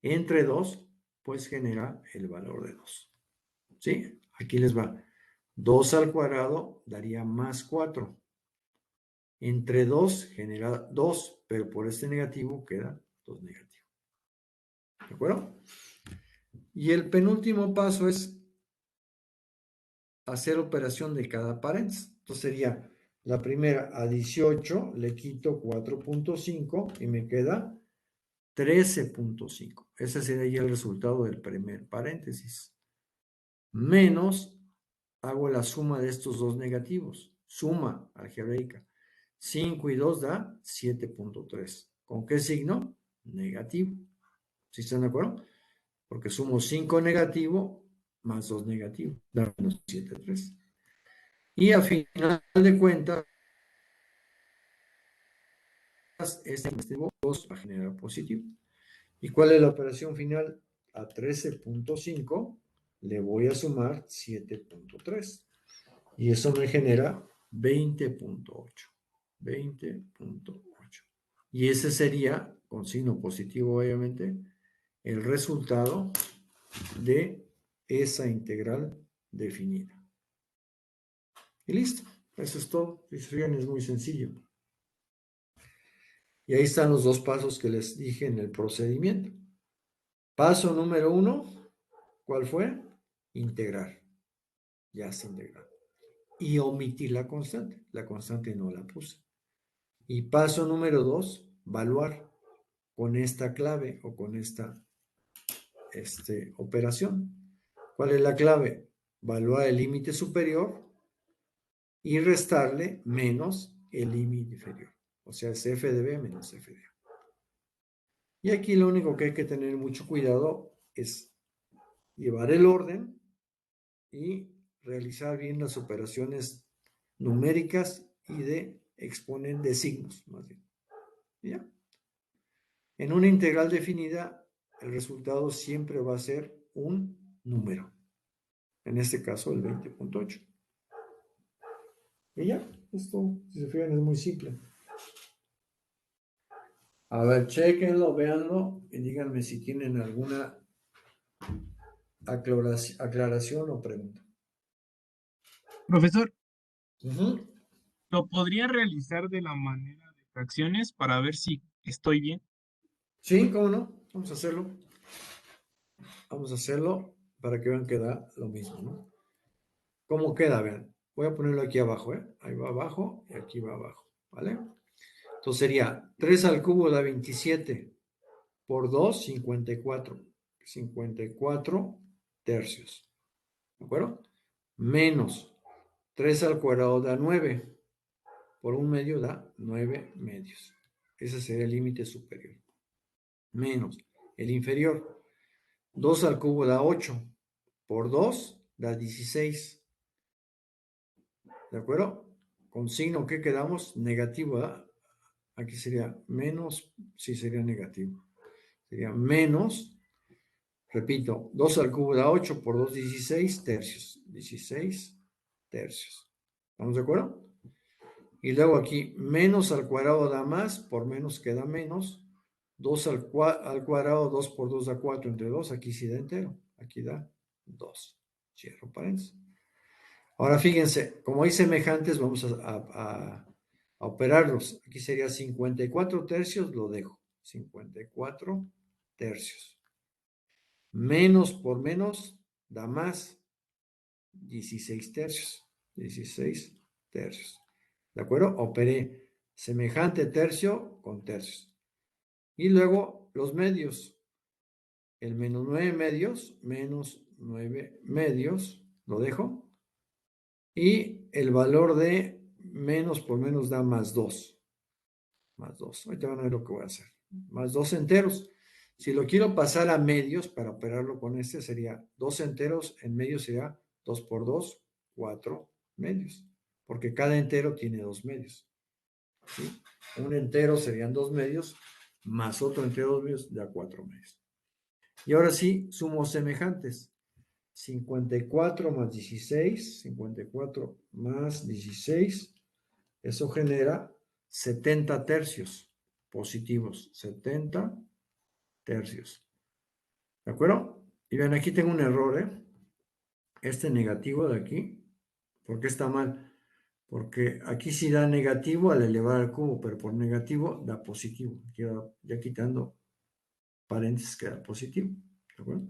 Entre 2, pues genera el valor de 2. ¿Sí? Aquí les va. 2 al cuadrado daría más 4. Entre 2 genera 2, pero por este negativo queda 2 negativo. ¿De acuerdo? Y el penúltimo paso es hacer operación de cada paréntesis. Entonces sería la primera, a 18 le quito 4.5 y me queda 13.5. Ese sería el resultado del primer paréntesis. Menos, hago la suma de estos dos negativos. Suma algebraica. 5 y 2 da 7.3. ¿Con qué signo? Negativo. ¿Sí están de acuerdo? Porque sumo 5 negativo más 2 negativo. Da menos 7.3. Y a final de cuentas, este negativo 2 va a generar positivo. ¿Y cuál es la operación final? A 13.5 le voy a sumar 7.3. Y eso me genera 20.8. 20.8. Y ese sería, con signo positivo obviamente, el resultado de esa integral definida. Y listo. Eso es todo. Es muy sencillo. Y ahí están los dos pasos que les dije en el procedimiento. Paso número 1, ¿cuál fue? Integrar. Ya se integró. Y omitir la constante. La constante no la puse. Y paso número 2, evaluar con esta clave o con esta operación. ¿Cuál es la clave? Evaluar el límite superior y restarle menos el límite inferior. O sea, es f de b menos f de a. Y aquí lo único que hay que tener mucho cuidado es llevar el orden y realizar bien las operaciones numéricas y de exponer de signos, más bien. ¿Ya? En una integral definida, el resultado siempre va a ser un número. En este caso, el 20.8. Y ya, esto, si se fijan, es muy simple. A ver, chequenlo, véanlo y díganme si tienen alguna aclaración o pregunta. Profesor, Uh-huh. ¿lo podría realizar de la manera de fracciones para ver si estoy bien? Sí, cómo no, vamos a hacerlo. Vamos a hacerlo para que vean que da lo mismo, ¿no? ¿Cómo queda? Vean, voy a ponerlo aquí abajo, ¿eh? Ahí va abajo y aquí va abajo, ¿vale? Entonces sería 3 al cubo da 27 por 2, 54. 54 tercios, ¿de acuerdo? Menos 3 al cuadrado da 9, por un medio da 9 medios. Ese sería el límite superior. Menos el inferior, 2 al cubo da 8, por 2 da 16. ¿De acuerdo? Con signo que quedamos negativo, ¿verdad? Aquí sería menos, sí sería negativo. Sería menos, repito, 2 al cubo da 8, por 2, 16 tercios. 16 tercios. ¿Estamos de acuerdo? Y luego aquí, menos al cuadrado da más, por menos queda menos. 2 al cuadrado, 2 por 2 da 4, entre 2, aquí sí da entero. Aquí da 2. Cierro paréntesis. Ahora fíjense, como hay semejantes, vamos a operarlos. Aquí sería 54 tercios, lo dejo. 54 tercios. Menos por menos da más. 16 tercios. 16 tercios. ¿De acuerdo? Operé semejante tercio con tercios. Y luego los medios. El menos 9 medios, menos 9 medios, lo dejo. Y el valor de menos por menos da más 2. Más 2. Ahorita van a ver lo que voy a hacer. Más 2 enteros. Si lo quiero pasar a medios para operarlo con este, sería 2 enteros. En medio sería 2 por 2, 4 medios. Porque cada entero tiene 2 medios. ¿Sí? Un entero serían 2 medios, más otro entero 2 medios, da 4 medios. Y ahora sí, sumo semejantes. 54 más 16, 54 más 16, eso genera 70 tercios positivos, 70 tercios. ¿De acuerdo? Y ven, aquí tengo un error, ¿eh? Este negativo de aquí, ¿por qué está mal? Porque aquí sí da negativo al elevar al cubo, pero por negativo da positivo. Aquí ya quitando paréntesis queda positivo. ¿De acuerdo?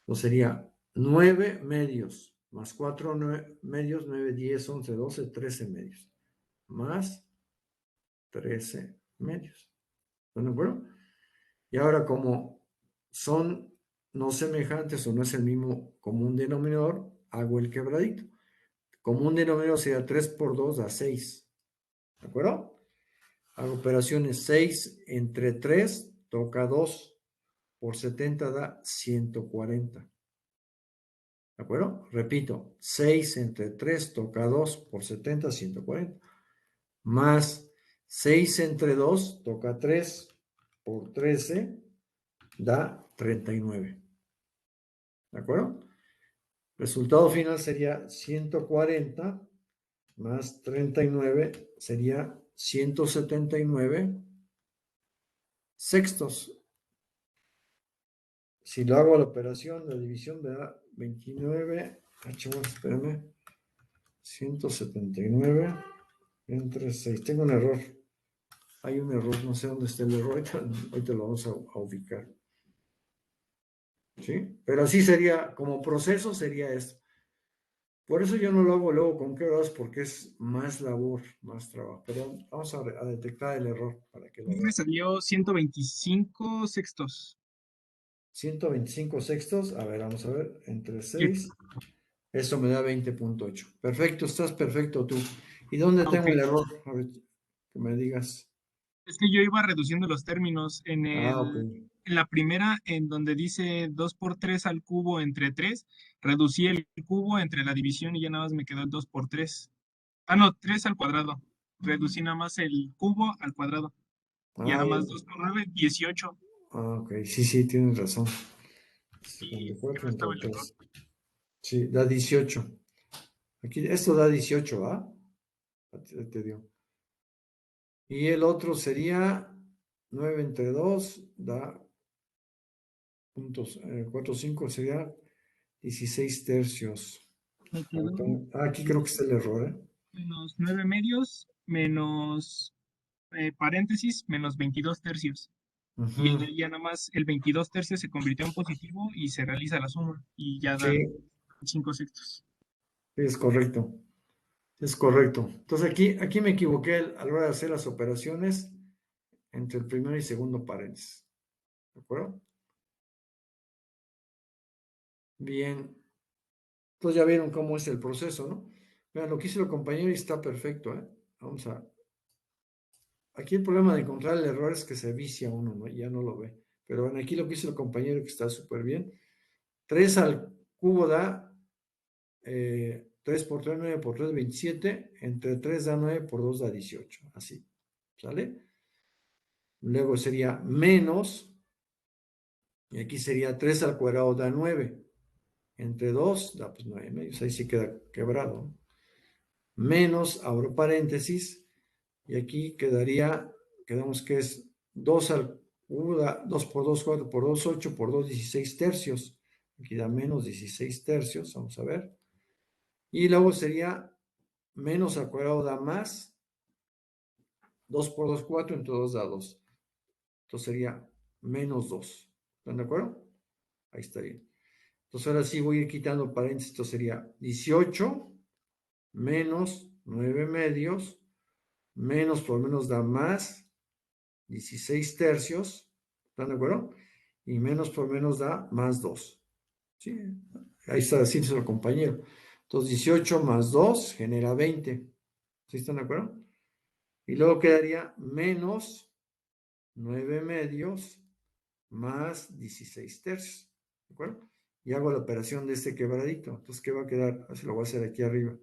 Entonces sería 9 medios más 4 medios, 9, 10, 11, 12, 13 medios. Más 13 medios. ¿Están de acuerdo? Y ahora como son no semejantes o no es el mismo común denominador, hago el quebradito. Común denominador sería 3 por 2 da 6. ¿De acuerdo? Hago operaciones 6 entre 3, toca 2. Por 70 da 140. ¿De acuerdo? Repito, 6 entre 3 toca 2 por 70, 140. Más 6 entre 2 toca 3 por 13 da 39. ¿De acuerdo? Resultado final sería 140 más 39 sería 179 sextos. Si lo hago a la operación de división, me da 29. Espérame. 179 entre 6. Tengo un error. hay un error, no sé dónde está el error, ahorita lo vamos a ubicar. ¿Sí? Pero así sería, como proceso sería esto. Por eso yo no lo hago luego con quebrados porque es más labor, más trabajo. Pero vamos a detectar el error para que lo Me vean. salió 125 sextos. 125 sextos, a ver, vamos a ver, entre Sí. 6, eso me da 20.8. Perfecto, estás perfecto tú. ¿Y dónde Ok. tengo el error? A ver, que me digas. Es que yo iba reduciendo los términos Ok. en la primera, en donde dice 2 por 3 al cubo entre 3, reducí el cubo entre la división y ya nada más me quedó el 2 por 3. Ah, no, 3 al cuadrado. Reducí nada más el cubo al cuadrado. Ya Ah, nada más 2 por 9, 18. ok, sí, sí, tienes razón. Y 54 no estaba entre el error. 3. Sí, da 18. Aquí, esto da 18, ¿ah? Te dio. Y el otro sería 9 entre 2, da puntos, 4, 5, sería 16 tercios. Me quedó Aquí creo que está el error, ¿eh? menos 9 medios, menos paréntesis, menos 22 tercios. Y Ujú. ya nada más el 22 tercios se convirtió en positivo y se realiza la suma y ya da Sí, 5 sextos. es correcto. Es correcto. Entonces aquí me equivoqué a la hora de hacer las operaciones entre el primero y segundo paréntesis. ¿De acuerdo? Bien. Entonces ya vieron cómo es el proceso, ¿no? Vean, lo que hizo el compañero y está perfecto, ¿eh? Vamos a... Aquí el problema de encontrar el error es que se vicia uno, ¿no? Ya no lo ve. Pero bueno, aquí lo que hizo el compañero que está súper bien. 3 al cubo da 3 por 3, 9 por 3, 27. Entre 3 da 9 por 2 da 18. Así. ¿Sale? Luego sería menos, y aquí sería 3 al cuadrado da 9. Entre 2 da pues 9 medios. Ahí sí queda quebrado, ¿no? Menos, abro paréntesis, y aquí quedamos que es 2 al 2 por 2, 4 por 2, 8 por 2, 16 tercios. Aquí da menos 16 tercios, vamos a ver. Y luego sería menos al cuadrado da más, 2 por 2, 4, entre 2 da 2. Entonces sería menos 2. ¿Están de acuerdo? Ahí está bien. Entonces ahora sí voy a ir quitando paréntesis. Esto sería 18 menos 9 medios, menos por menos da más 16 tercios. ¿Están de acuerdo? Y menos por menos da más 2. ¿Sí? Ahí está haciendo el compañero. Entonces 18 más 2 genera 20. ¿Sí están de acuerdo? Y luego quedaría menos 9 medios más 16 tercios. ¿De acuerdo? Y hago la operación de este quebradito. Entonces, ¿qué va a quedar? Se lo voy a hacer aquí arriba.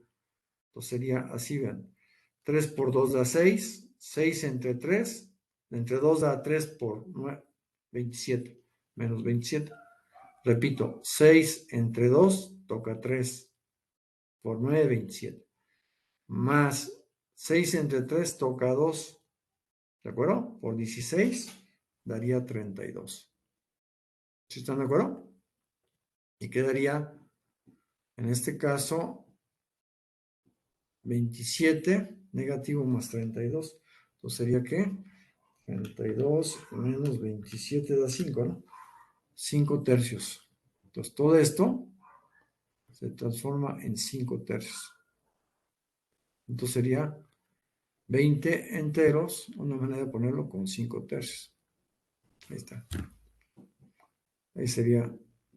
Entonces sería así, vean. 3 por 2 da 6. 6 entre 3. Entre 2 da 3 por 9, 27. Menos 27. Repito, 6 entre 2 toca 3 por 9, 27. Más 6 entre 3 toca 2. ¿De acuerdo? Por 16 daría 32. ¿Sí están de acuerdo? Y quedaría, en este caso, 27 negativo más 32. Entonces sería que 32 menos 27 da 5, ¿no? 5 tercios. Entonces todo esto se transforma en 5 tercios. Entonces sería 20 enteros, una manera de ponerlo con 5 tercios. Ahí está. Ahí sería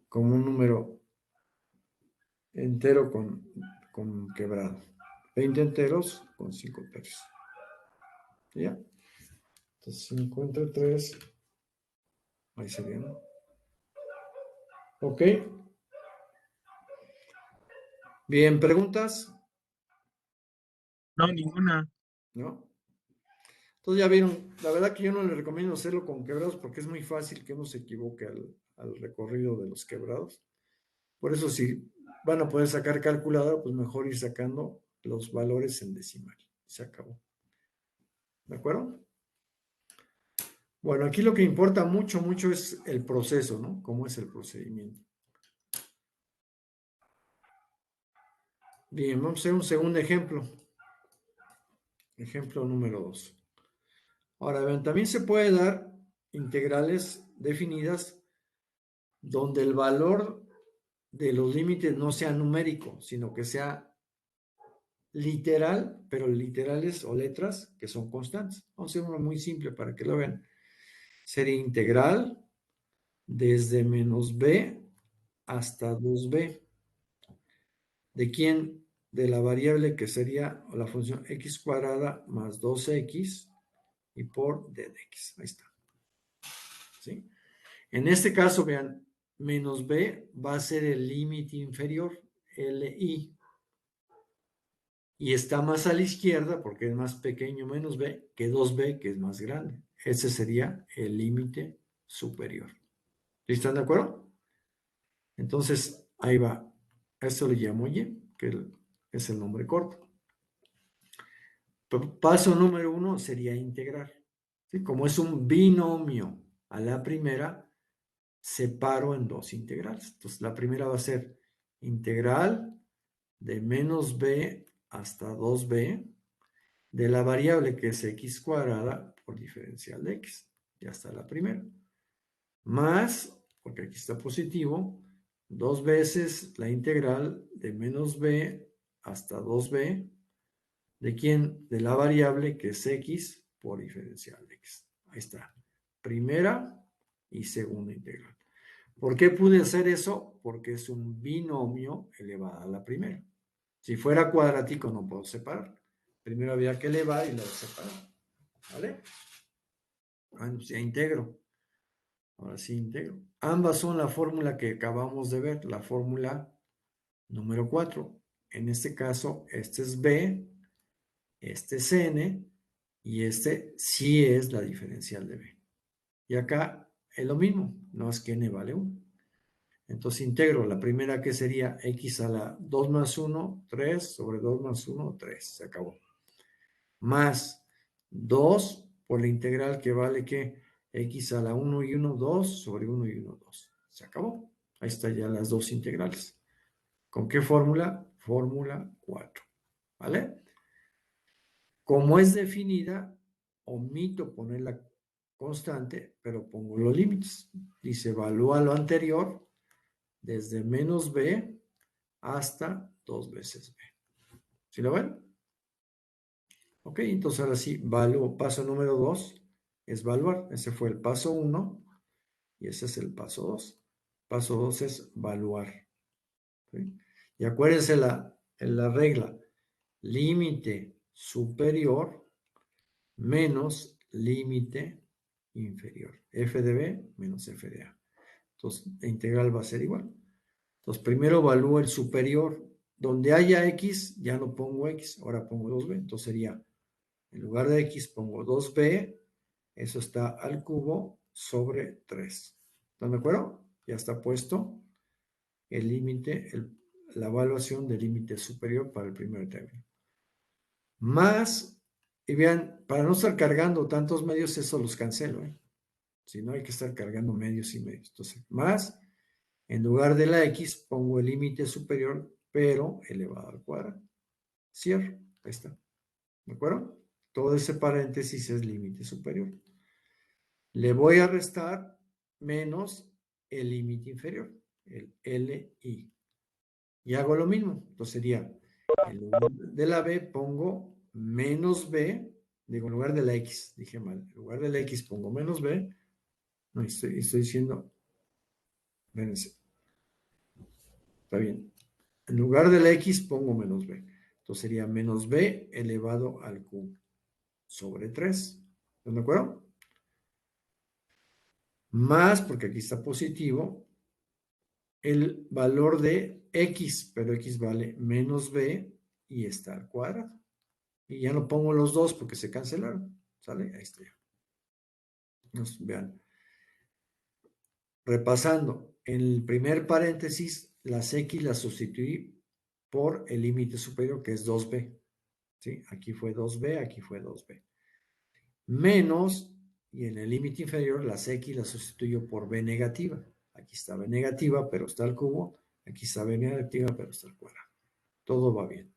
como un número entero con quebrado. 20 enteros con 5 tercios. ¿Ya? Entonces 5 entre 3, ahí sería, ¿no? Ok. Bien, ¿preguntas? No, ninguna. ¿No? Entonces ya vieron, la verdad que yo no les recomiendo hacerlo con quebrados porque es muy fácil que uno se equivoque al recorrido de los quebrados. Por eso si van a poder sacar calculadora, pues mejor ir sacando los valores en decimal. Se acabó. ¿De acuerdo? Bueno, aquí lo que importa mucho, mucho es el proceso, ¿no? ¿Cómo es el procedimiento? Bien, vamos a hacer un segundo ejemplo. Ejemplo número 2. Ahora, vean, también se puede dar integrales definidas donde el valor de los límites no sea numérico, sino que sea literal, pero literales o letras que son constantes. Vamos a hacer uno muy simple para que lo vean. Sería integral desde menos b hasta 2b. ¿De quién? De la variable que sería la función x cuadrada más 2x y por d de x. Ahí está. ¿Sí? En este caso, vean, menos b va a ser el límite inferior, LI. Y está más a la izquierda, porque es más pequeño menos b, que 2b, que es más grande. Ese sería el límite superior. ¿Están de acuerdo? Entonces, ahí va. A esto le llamo y, que es el nombre corto. Paso número 1 sería integrar. ¿Sí? Como es un binomio a la primera, separo en dos integrales. Entonces, la primera va a ser integral de menos b hasta 2b de la variable que es x cuadrada por diferencial de x. Ya está la primera. Más, porque aquí está positivo, 2 veces la integral de menos b hasta 2b. ¿De quién? De la variable que es x por diferencial de x. Ahí está. Primera y segunda integral. ¿Por qué pude hacer eso? Porque es un binomio elevado a la primera. Si fuera cuadrático no puedo separar. Primero había que elevar y luego separar. ¿Vale? Bueno, pues ya integro. Ahora sí integro. Ambas son la fórmula que acabamos de ver, la fórmula número 4. En este caso, este es B, este es N y este sí es la diferencial de B. Y acá es lo mismo, no es que N vale 1. Entonces integro la primera que sería x a la 2 más 1, 3 sobre 2 más 1, 3. Se acabó. Más 2 por la integral que vale que x a la 1 y 1, 2 sobre 1 y 1, 2. Se acabó. Ahí están ya las dos integrales. ¿Con qué fórmula? Fórmula 4. ¿Vale? Como es definida, omito poner la constante, pero pongo los límites. Dice, evalúa lo anterior desde menos b hasta 2 veces b. ¿Sí lo ven? Ok, entonces ahora sí, paso número 2 es evaluar. Ese fue el paso 1 y ese es el paso 2. Paso 2 es evaluar. ¿Sí? Y acuérdense la regla, límite superior menos límite inferior. F de B menos F de A. Entonces, la integral va a ser igual. Entonces, primero evalúo el superior. Donde haya X, ya no pongo X, ahora pongo 2B. Entonces sería, en lugar de X pongo 2B, eso está al cubo sobre 3. ¿Están de acuerdo? Ya está puesto el límite, la evaluación del límite superior para el primer término. Más, y vean, para no estar cargando tantos medios, eso los cancelo, ¿eh? Si no hay que estar cargando medios y medios. Entonces, más, en lugar de la X, pongo el límite superior, pero elevado al cuadrado. Cierro. Ahí está. ¿De acuerdo? Todo ese paréntesis es límite superior. Le voy a restar menos el límite inferior, el LI. Y hago lo mismo. Entonces sería, en lugar de la B pongo menos B, digo, en lugar de la X, dije mal, en lugar de la X pongo menos B, no, estoy diciendo, espérense, está bien, en lugar de la X pongo menos B, entonces sería menos B elevado al cubo sobre 3, ¿están de acuerdo? Más, porque aquí está positivo, el valor de X, pero X vale menos B y está al cuadrado. Y ya no pongo los dos porque se cancelaron. ¿Sale? Ahí está ya. Vean. Repasando, en el primer paréntesis, las X las sustituí por el límite superior que es 2B. ¿Sí? Aquí fue 2B, aquí fue 2B. Menos, y en el límite inferior, las X las sustituyo por B negativa. Aquí está B negativa, pero está al cubo. Aquí está B negativa, pero está al cuadrado. Todo va bien.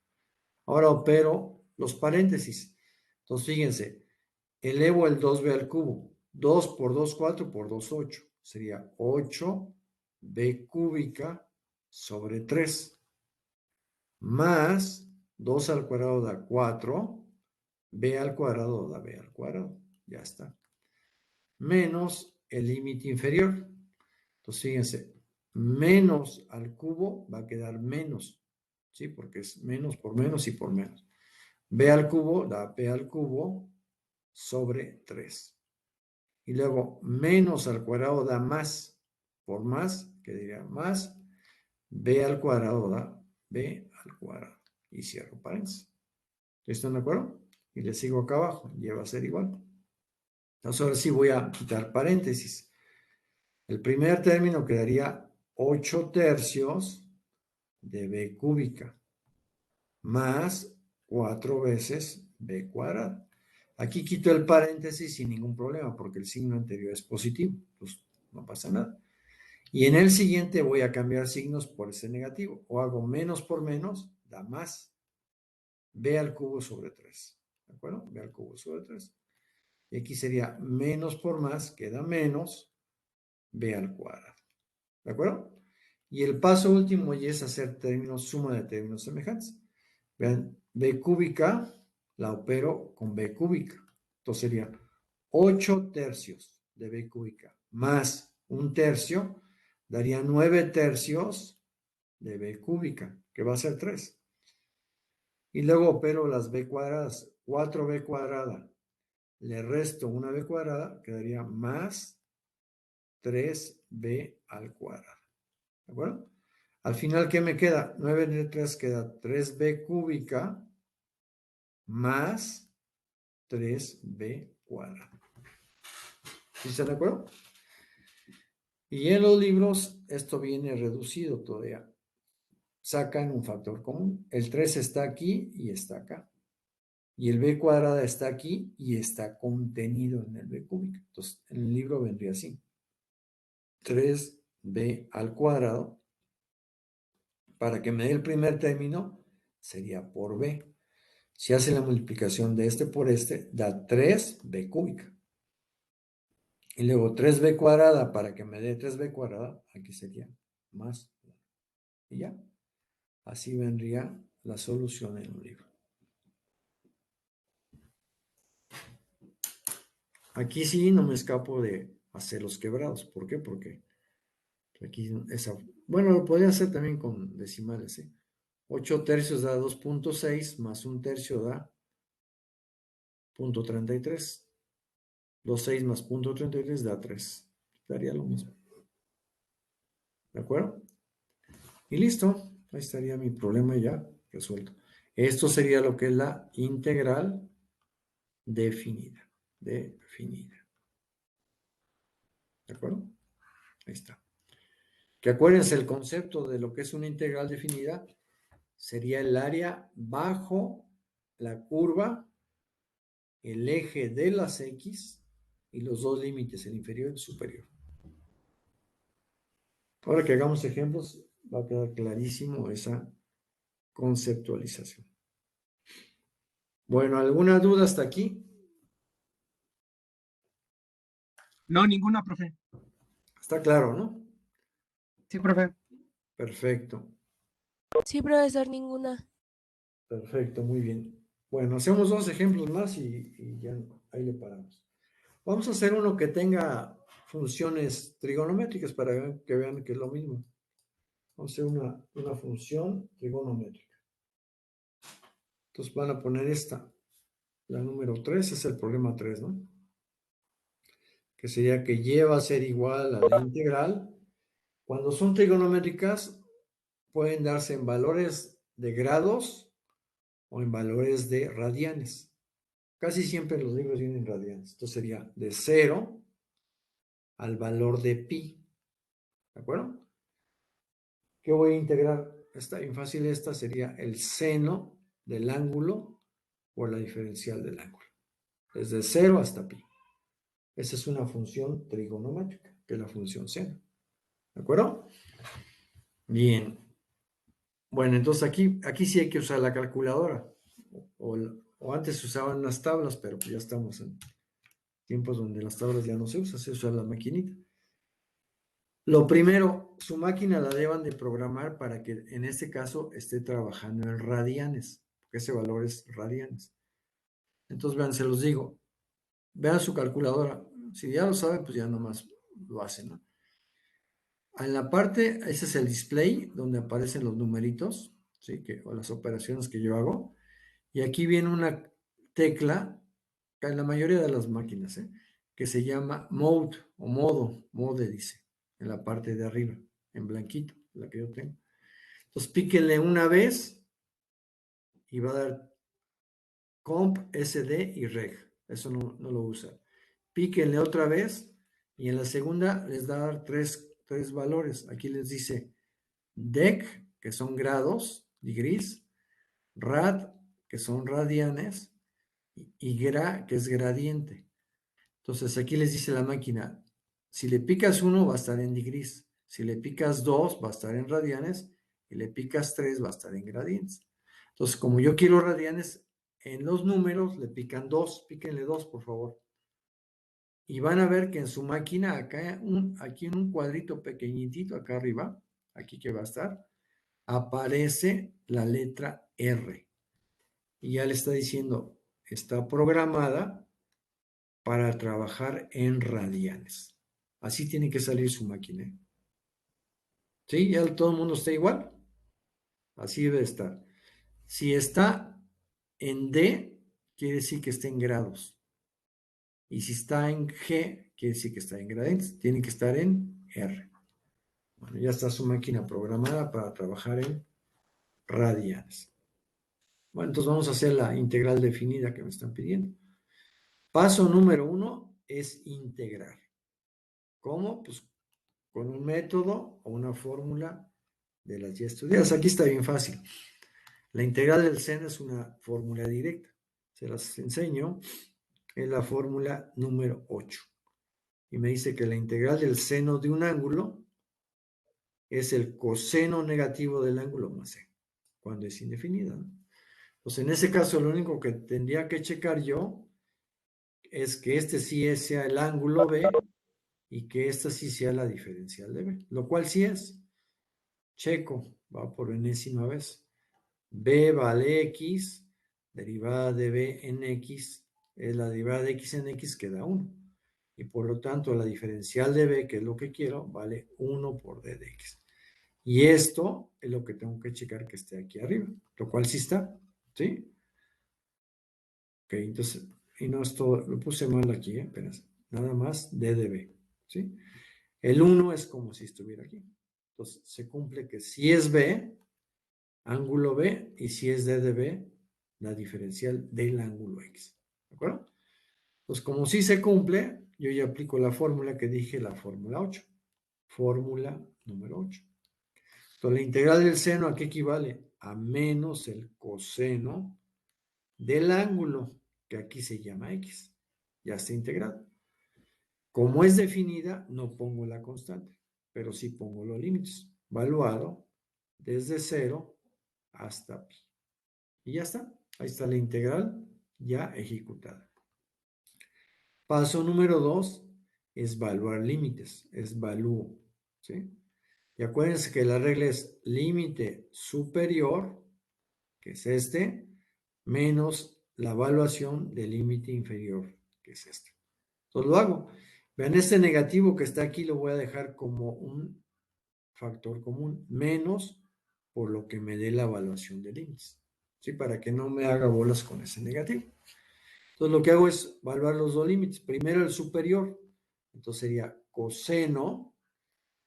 Ahora opero los paréntesis. Entonces, fíjense, elevo el 2b al cubo. 2 por 2, 4 por 2, 8. Sería 8b cúbica sobre 3. Más 2 al cuadrado da 4. B al cuadrado da B al cuadrado. Ya está. Menos el límite inferior. Entonces, fíjense, menos al cubo va a quedar menos. ¿Sí? Porque es menos por menos y por menos. B al cubo da B al cubo sobre 3. Y luego menos al cuadrado da más por más, que diría más, B al cuadrado da B al cuadrado. Y cierro paréntesis. ¿Están de acuerdo? Y le sigo acá abajo, y va a ser igual. Entonces ahora sí voy a quitar paréntesis. El primer término quedaría 8 tercios de B cúbica más 4 veces B cuadrada. Aquí quito el paréntesis sin ningún problema porque el signo anterior es positivo, pues no pasa nada. Y en el siguiente voy a cambiar signos por ese negativo. O hago menos por menos, da más. B al cubo sobre 3. ¿De acuerdo? B al cubo sobre 3. Y aquí sería menos por más, queda menos B al cuadrado. ¿De acuerdo? Y el paso último ya es hacer términos, suma de términos semejantes. Vean, B cúbica la opero con B cúbica. Entonces sería 8 tercios de B cúbica más un tercio, daría 9 tercios de B cúbica, que va a ser 3. Y luego opero las B cuadradas, 4B cuadrada, le resto una B cuadrada, quedaría más 3B al cuadrado. ¿De acuerdo? Al final, ¿qué me queda? 9 de 3 queda 3B cúbica más 3B cuadrado. ¿Sí están de acuerdo? Y en los libros esto viene reducido todavía. Sacan un factor común. El 3 está aquí y está acá. Y el B cuadrada está aquí y está contenido en el B cúbica. Entonces, en el libro vendría así. 3B al cuadrado. Para que me dé el primer término, sería por B. Si hace la multiplicación de este por este, da 3B cúbica. Y luego 3B cuadrada, para que me dé 3B cuadrada, aquí sería más 1. Y ya. Así vendría la solución en un libro. Aquí sí no me escapo de hacer los quebrados. ¿Por qué? Porque aquí esa... Bueno, lo podría hacer también con decimales, ¿eh? 8 tercios da 2.6 más 1 tercio da 0.33. 2.6 más 0.33 da 3. Daría lo mismo. ¿De acuerdo? Y listo. Ahí estaría mi problema ya resuelto. Esto sería lo que es la integral definida. Definida. ¿De acuerdo? Ahí está. Que acuérdense, el concepto de lo que es una integral definida sería el área bajo la curva, el eje de las X y los dos límites, el inferior y el superior. Ahora que hagamos ejemplos, va a quedar clarísimo esa conceptualización. Bueno, ¿alguna duda hasta aquí? No, ninguna, profe. Está claro, ¿no? Sí, profe. Perfecto, Sí, profesor, ninguna. perfecto, muy bien. Bueno, hacemos dos ejemplos más y ya ahí le paramos. Vamos a hacer uno que tenga funciones trigonométricas para que vean que es lo mismo. Vamos a hacer una función trigonométrica. Entonces van a poner esta, la número 3, es el problema 3, ¿no? Que sería que y va a ser igual a la integral. Cuando son trigonométricas, pueden darse en valores de grados o en valores de radianes. Casi siempre los libros vienen en radianes. Entonces sería de 0 al valor de pi. ¿De acuerdo? ¿Qué voy a integrar? Está bien fácil, esta sería el seno del ángulo por la diferencial del ángulo. Desde 0 hasta pi. Esa es una función trigonométrica, que es la función seno. ¿De acuerdo? Bien. Bueno, entonces aquí sí hay que usar la calculadora. O antes se usaban las tablas, pero pues ya estamos tiempos donde las tablas ya no se usan, se usa la maquinita. Lo primero, su máquina la deban de programar para que en este caso esté trabajando en radianes, porque ese valor es radianes. Entonces, vean, se los digo, vean su calculadora. Si ya lo saben, pues ya nomás lo hacen, ¿no? En la parte, ese es el display donde aparecen los numeritos, ¿sí? O las operaciones que yo hago. Y aquí viene una tecla, en la mayoría de las máquinas, que se llama mode o mode dice, en la parte de arriba, en blanquito, la que yo tengo. Entonces píquenle una vez y va a dar comp, SD y reg. Eso no lo usa. Píquenle otra vez y en la segunda les da a dar tres valores. Aquí les dice dec, que son grados, degrees, rad, que son radianes, y gra, que es gradiente. Entonces aquí les dice la máquina, si le picas 1 va a estar en degrees, si le picas 2 va a estar en radianes, y le picas 3 va a estar en gradientes. Entonces, como yo quiero radianes, en los números le pican 2, píquenle 2, por favor. Y van a ver que en su máquina, acá, aquí en un cuadrito pequeñitito, acá arriba, aquí que va a estar, aparece la letra R. Y ya le está diciendo, está programada para trabajar en radianes. Así tiene que salir su máquina. ¿Sí? ¿Ya todo el mundo está igual? Así debe estar. Si está en D, quiere decir que está en grados. Y si está en G, quiere decir que está en gradientes. Tiene que estar en R. Bueno, ya está su máquina programada para trabajar en radianes. Bueno, entonces vamos a hacer la integral definida que me están pidiendo. Paso número 1 es integrar. ¿Cómo? Pues con un método o una fórmula de las ya estudiadas. Aquí está bien fácil. La integral del seno es una fórmula directa. Se las enseño. Es la fórmula número 8. Y me dice que la integral del seno de un ángulo es el coseno negativo del ángulo más c, cuando es indefinida, ¿no? Pues en ese caso lo único que tendría que checar yo es que este sí sea el ángulo B y que esta sí sea la diferencial de B, lo cual sí es. Checo, va por enésima vez. B vale X, derivada de B en X, es la derivada de X en X que da 1. Y por lo tanto la diferencial de B, que es lo que quiero, vale 1 por D de X. Y esto es lo que tengo que checar que esté aquí arriba, lo cual sí está, ¿sí? Ok, entonces, y no esto, lo puse mal aquí, apenas, nada más D de B, ¿sí? El 1 es como si estuviera aquí. Entonces, se cumple que si es B, ángulo B, y si es D de B, la diferencial del ángulo X. ¿De acuerdo? Pues como sí se cumple, yo ya aplico la fórmula que dije, la fórmula 8. Fórmula número 8. Entonces, la integral del seno, ¿a qué equivale? A menos el coseno del ángulo, que aquí se llama X. Ya está integrado. Como es definida, no pongo la constante, pero sí pongo los límites. Valuado desde 0 hasta pi. Y ya está. Ahí está la integral ya ejecutada. Paso número 2 es evaluar límites. Es evalúo. ¿Sí? Y acuérdense que la regla es límite superior, que es este, menos la evaluación del límite inferior, que es este. Entonces lo hago. Vean, este negativo que está aquí lo voy a dejar como un factor común, menos por lo que me dé la evaluación de límites. ¿Sí? Para que no me haga bolas con ese negativo. Entonces lo que hago es evaluar los dos límites. Primero el superior. Entonces sería coseno,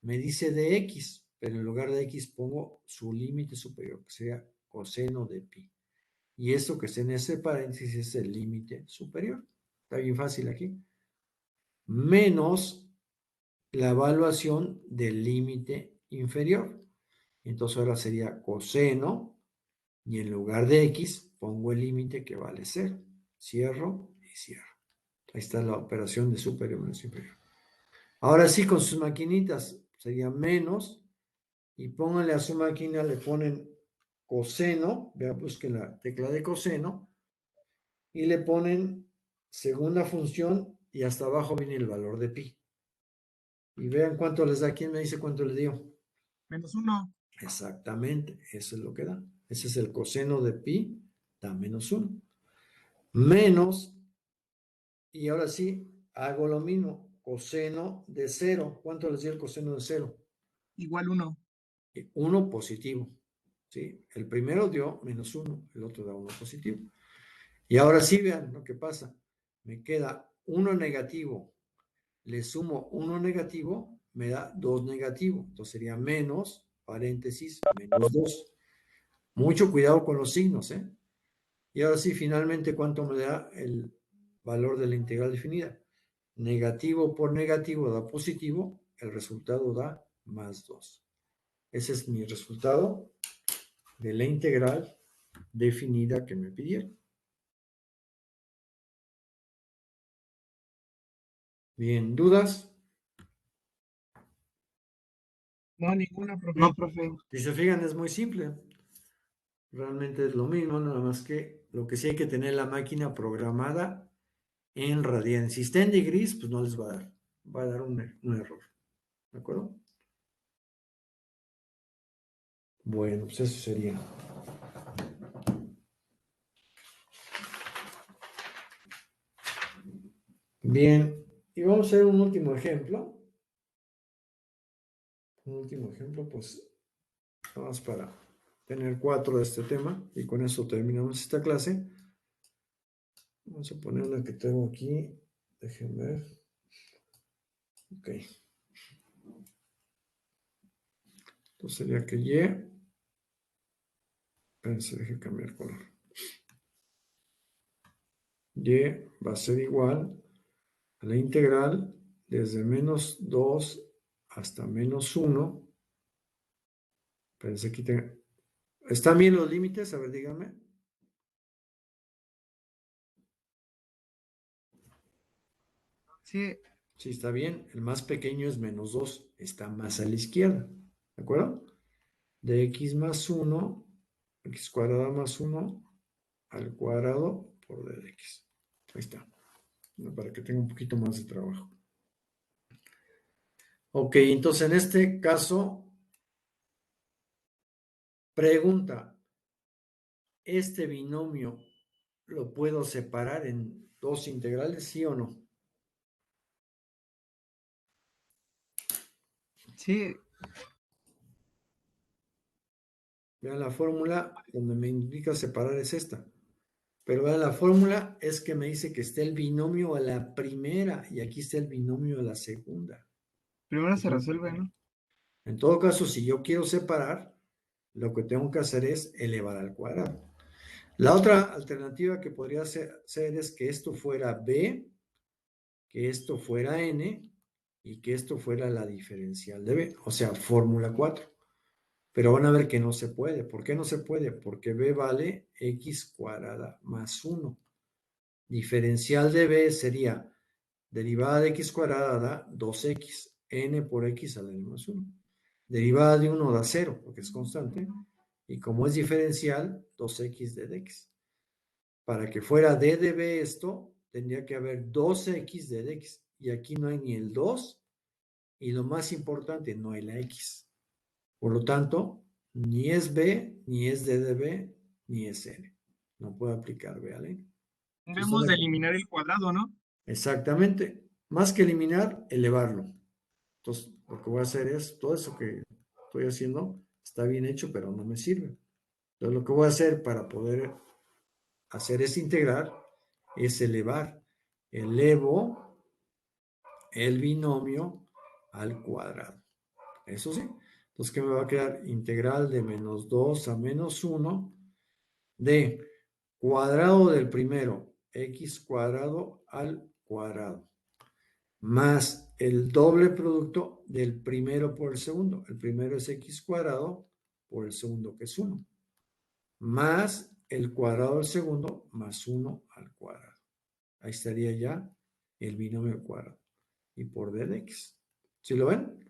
me dice de X, pero en lugar de X pongo su límite superior, que sería coseno de pi. Y esto que está en ese paréntesis es el límite superior. Está bien fácil aquí. Menos la evaluación del límite inferior. Entonces ahora sería coseno y en lugar de X pongo el límite que vale 0. Cierro y cierro. Ahí está la operación de superior menos inferior. Ahora sí, con sus maquinitas sería menos y pónganle a su máquina, le ponen coseno, vean, busquen la tecla de coseno y le ponen segunda función y hasta abajo viene el valor de pi. Y vean cuánto les da. ¿Quién me dice cuánto le dio? -1. Exactamente, eso es lo que da. Ese es el coseno de pi, da -1. Menos, y ahora sí, hago lo mismo, coseno de 0. ¿Cuánto les dio el coseno de 0? Igual 1. 1 positivo. ¿Sí? El primero dio -1, el otro da 1 positivo. Y ahora sí, vean lo que pasa. Me queda 1 negativo, le sumo 1 negativo, me da 2 negativo. Entonces sería menos, paréntesis, -2. Mucho cuidado con los signos, ¿eh? Y ahora sí, finalmente, ¿cuánto me da el valor de la integral definida? Negativo por negativo da positivo, el resultado da +2. Ese es mi resultado de la integral definida que me pidieron. Bien, ¿dudas? No, ninguna, profe. No, profe. Si se fijan, es muy simple. Realmente es lo mismo, nada más que lo que sí hay que tener la máquina programada en radianes. Si está en degrees, pues no les va a dar. Va a dar un error. ¿De acuerdo? Bueno, pues eso sería. Bien, y vamos a hacer un último ejemplo. Un último ejemplo, pues, vamos para tener 4 de este tema y con eso terminamos esta clase. Vamos a poner una que tengo aquí. Déjenme ver. Ok. Entonces sería que Y. Espérense, deje cambiar color. Y va a ser igual a la integral desde -2 hasta -1. Espérense, aquí tengo. ¿Están bien los límites? A ver, díganme. Sí, Sí, está bien. El más pequeño es -2. Está más a la izquierda. ¿De acuerdo? De x más 1, x cuadrada más 1 al cuadrado por d de x. Ahí está. Para que tenga un poquito más de trabajo. Ok, entonces en este caso, pregunta, ¿este binomio lo puedo separar en dos integrales, sí o no? sí, Vean la fórmula donde me indica separar es esta. Pero vean la fórmula es que me dice que está el binomio a la primera y aquí está el binomio a la segunda. primero se resuelve, ¿no? En todo caso, si yo quiero separar, lo que tengo que hacer es elevar al cuadrado. La otra alternativa que podría ser es que esto fuera b, que esto fuera n y que esto fuera la diferencial de b, o sea, fórmula 4. Pero van a ver que no se puede. ¿Por qué no se puede? Porque b vale x cuadrada más 1. Diferencial de b sería derivada de x cuadrada da 2x, n por x a la n más 1. Derivada de 1 da 0, porque es constante. Y como es diferencial, 2x de dx. Para que fuera d de b esto, tendría que haber 2x de dx. Y aquí no hay ni el 2, y lo más importante, no hay la x. Por lo tanto, ni es b, ni es d de b, ni es n. No puedo aplicar b a la n. Debemos de eliminar el cuadrado, ¿no? Exactamente. Más que eliminar, elevarlo. Entonces, lo que voy a hacer es, todo eso que estoy haciendo está bien hecho, pero no me sirve. Entonces, lo que voy a hacer para poder hacer ese integral es elevar. Elevo el binomio al cuadrado. Eso sí. Entonces, ¿qué me va a quedar? Integral de -2 a -1 de cuadrado del primero, x cuadrado al cuadrado, más el doble producto del primero por el segundo. El primero es x cuadrado por el segundo, que es 1, más el cuadrado del segundo, más 1 al cuadrado. Ahí estaría ya el binomio al cuadrado. Y por d de x. ¿Sí lo ven?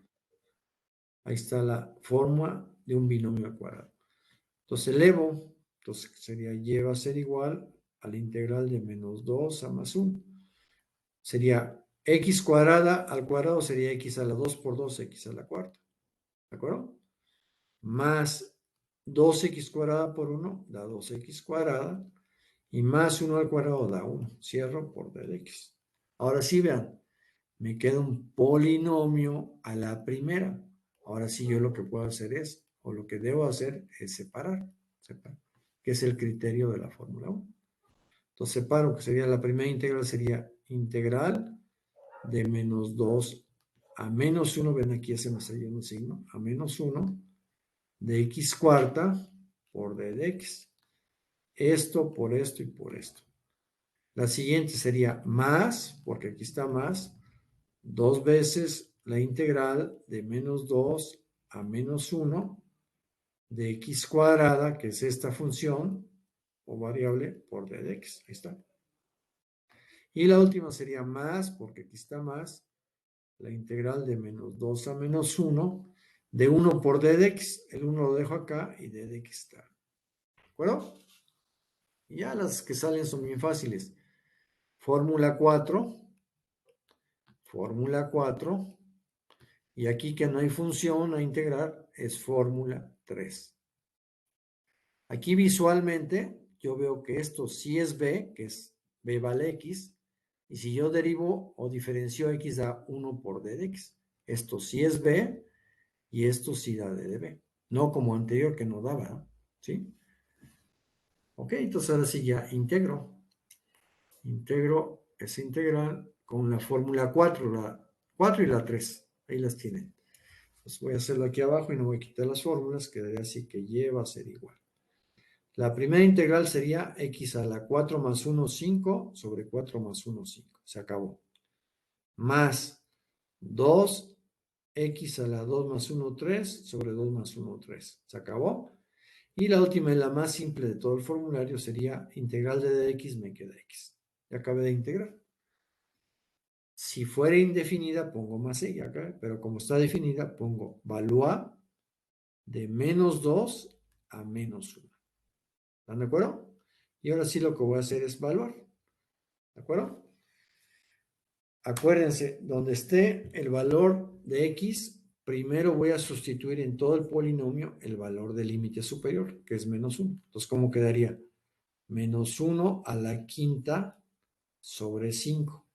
Ahí está la fórmula de un binomio al cuadrado. Entonces elevo, entonces sería y va a ser igual a la integral de -2 a +1. sería x cuadrada al cuadrado sería x a la 2 por 2, x a la cuarta. ¿De acuerdo? Más 2x cuadrada por 1 da 2x cuadrada. Y más 1 al cuadrado da 1. Cierro por d de x. Ahora sí, vean, me queda un polinomio a la primera. Ahora sí, yo lo que puedo hacer es, o lo que debo hacer es separar, que es el criterio de la fórmula 1. Entonces separo, que sería la primera integral, sería integral de menos 2 a menos 1, ven aquí se me está yendo un signo, a menos 1 de x cuarta por d de x. Esto por esto y por esto. La siguiente sería más, porque aquí está más, 2 veces la integral de menos 2 a menos 1 de x cuadrada, que es esta función o variable por d de x. Ahí está. Y la última sería más, porque aquí está más, la integral de menos 2 a menos 1 de 1 por d de x. El 1 lo dejo acá y d de x está. ¿De acuerdo? Y ya las que salen son bien fáciles. Fórmula 4. Fórmula 4. Y aquí que no hay función a integrar es fórmula 3. Aquí visualmente yo veo que esto sí es b, que es b vale x, y si yo derivo o diferencio x da 1 por d de x. Esto sí es b y esto sí da d de b. No como anterior que no daba, ¿sí? Ok, entonces ahora sí ya integro. Integro esa integral con la fórmula 4, la 4 y la 3. Ahí las tienen. Pues voy a hacerlo aquí abajo y no voy a quitar las fórmulas, quedaría así que y va a ser igual. La primera integral sería x a la 4 más 1, 5 sobre 4 más 1, 5. Se acabó. Más 2, x a la 2 más 1, 3 sobre 2 más 1, 3. Se acabó. Y la última y la más simple de todo el formulario sería integral de x me queda x. Ya acabé de integrar. Si fuera indefinida, pongo más y acá, pero como está definida, pongo valor a de menos 2 a menos 1. ¿Están de acuerdo? Y ahora sí lo que voy a hacer es evaluar. ¿De acuerdo? Acuérdense, donde esté el valor de x, primero voy a sustituir en todo el polinomio el valor del límite superior, que es menos 1. Entonces, ¿cómo quedaría? Menos 1 a la quinta sobre 5,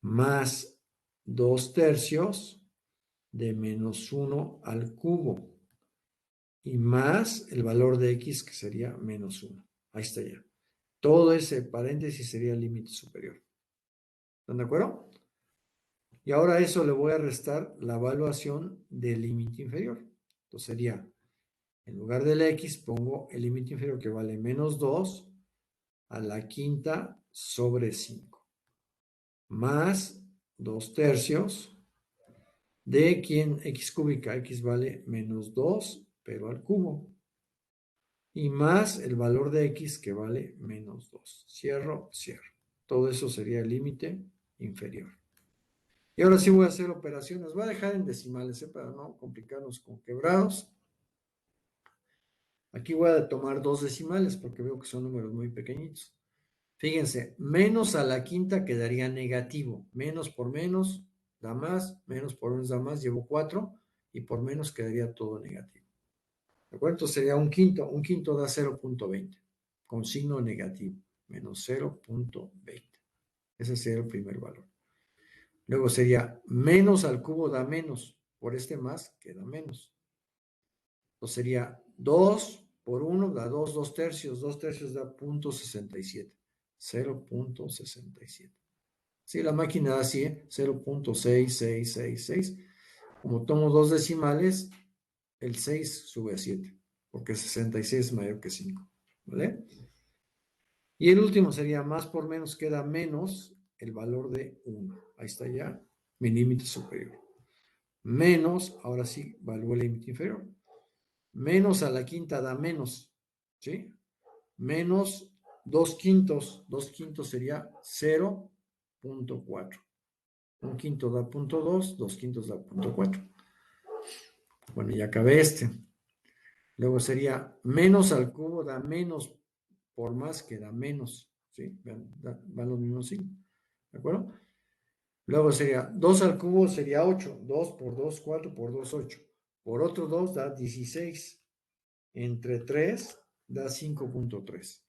más 2 tercios de menos 1 al cubo, y más el valor de x, que sería menos 1. Ahí está ya. Todo ese paréntesis sería el límite superior. ¿Están de acuerdo? Y ahora a eso le voy a restar la evaluación del límite inferior. Entonces sería, en lugar del x, pongo el límite inferior que vale menos 2 a la quinta sobre 5. Más 2 tercios de quien x cúbica, x vale menos 2, pero al cubo. Y más el valor de x que vale menos 2. Cierro, cierro. Todo eso sería el límite inferior. Y ahora sí voy a hacer operaciones. Voy a dejar en decimales, para no complicarnos con quebrados. Aquí voy a tomar 2 decimales porque veo que son números muy pequeñitos. Fíjense, menos a la quinta quedaría negativo. Menos por menos da más, menos por menos da más, llevo 4 y por menos quedaría todo negativo. ¿De acuerdo? Entonces sería un quinto da 0.20 con signo negativo, menos 0.20. Ese sería el primer valor. Luego sería menos al cubo da menos, por este más queda menos. Entonces sería 2 por 1 da 2, 2 tercios da 0.67. 0.67. Sí, la máquina da así, 0.6666. Como tomo 2 decimales, el 6 sube a 7, porque 66 es mayor que 5. ¿Vale? Y el último sería más por menos, queda menos el valor de 1. Ahí está ya mi límite superior. Menos, ahora sí, evalúo el límite inferior. Menos a la quinta da menos, ¿sí? Menos 2 quintos. 2 quintos sería 0.4. Un quinto da 0.2, 2 quintos da 0.4. Bueno, ya acabé este. Luego sería menos al cubo da menos por más que da menos, ¿sí? Van los mismos signos. ¿De acuerdo? Luego sería 2 al cubo sería 8. 2 por 2, 4 por 2, 8. Por otro 2 da 16. Entre 3 da 5.3.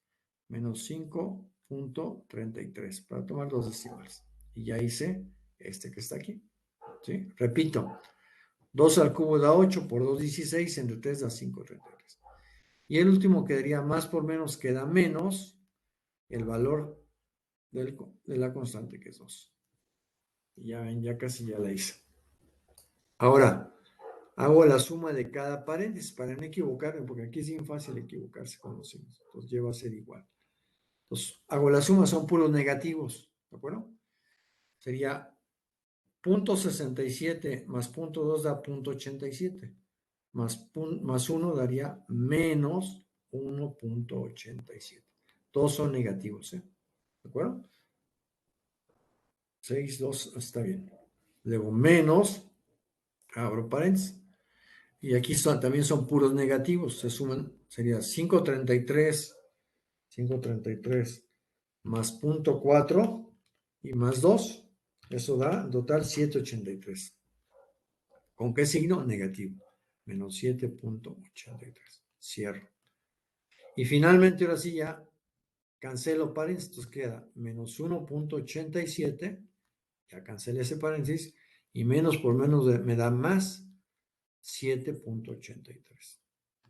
Menos 5.33. Para tomar los decimales. Y ya hice este que está aquí. ¿Sí? Repito. 2 al cubo da 8. Por 2, 16. Entre 3 da 5.33. Y el último quedaría más por menos, queda menos el valor de la constante, que es 2. Y ya ven, ya casi ya la hice. Ahora, hago la suma de cada paréntesis para no equivocarme, porque aquí es bien fácil equivocarse con los signos. Entonces lleva a ser igual. Entonces, hago la suma, son puros negativos. ¿De acuerdo? Sería 0.67 más 0.2 da 0.87. Más 1 daría menos 1.87. Todos son negativos, ¿eh? ¿De acuerdo? 6, 2, está bien. Luego menos, abro paréntesis. Y aquí también son puros negativos. Se suman, sería 533 más 0.4 y más 2. Eso da en total 783. ¿Con qué signo? Negativo. Menos 7.83. Cierro. Y finalmente, ahora sí ya cancelo paréntesis. Entonces queda menos 1.87. Ya cancelé ese paréntesis. Y menos por menos me da más 7.83.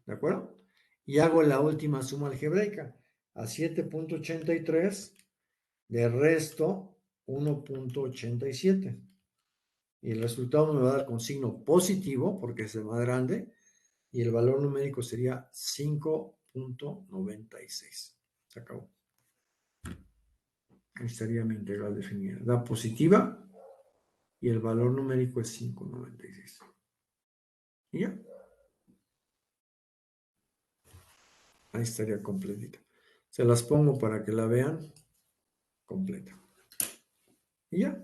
¿De acuerdo? Y hago la última suma algebraica. A 7.83 le resto 1.87. Y el resultado me va a dar con signo positivo, porque es el más grande, y el valor numérico sería 5.96. Se acabó. Ahí estaría mi integral definida. Da positiva y el valor numérico es 5.96. Y ya. Ahí estaría completita. Se las pongo para que la vean completa. Y ya.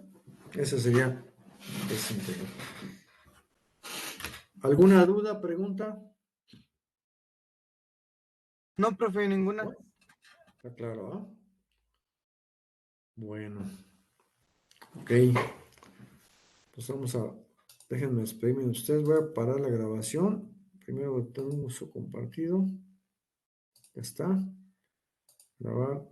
Esa sería ese integral. ¿Alguna duda, pregunta? No, profe, ninguna. ¿No? Está claro, ¿ah? Bueno. Ok. Pues vamos a... Déjenme despedirme de ustedes. Voy a parar la grabación. Primero tengo uso compartido. Ya está. Grabar.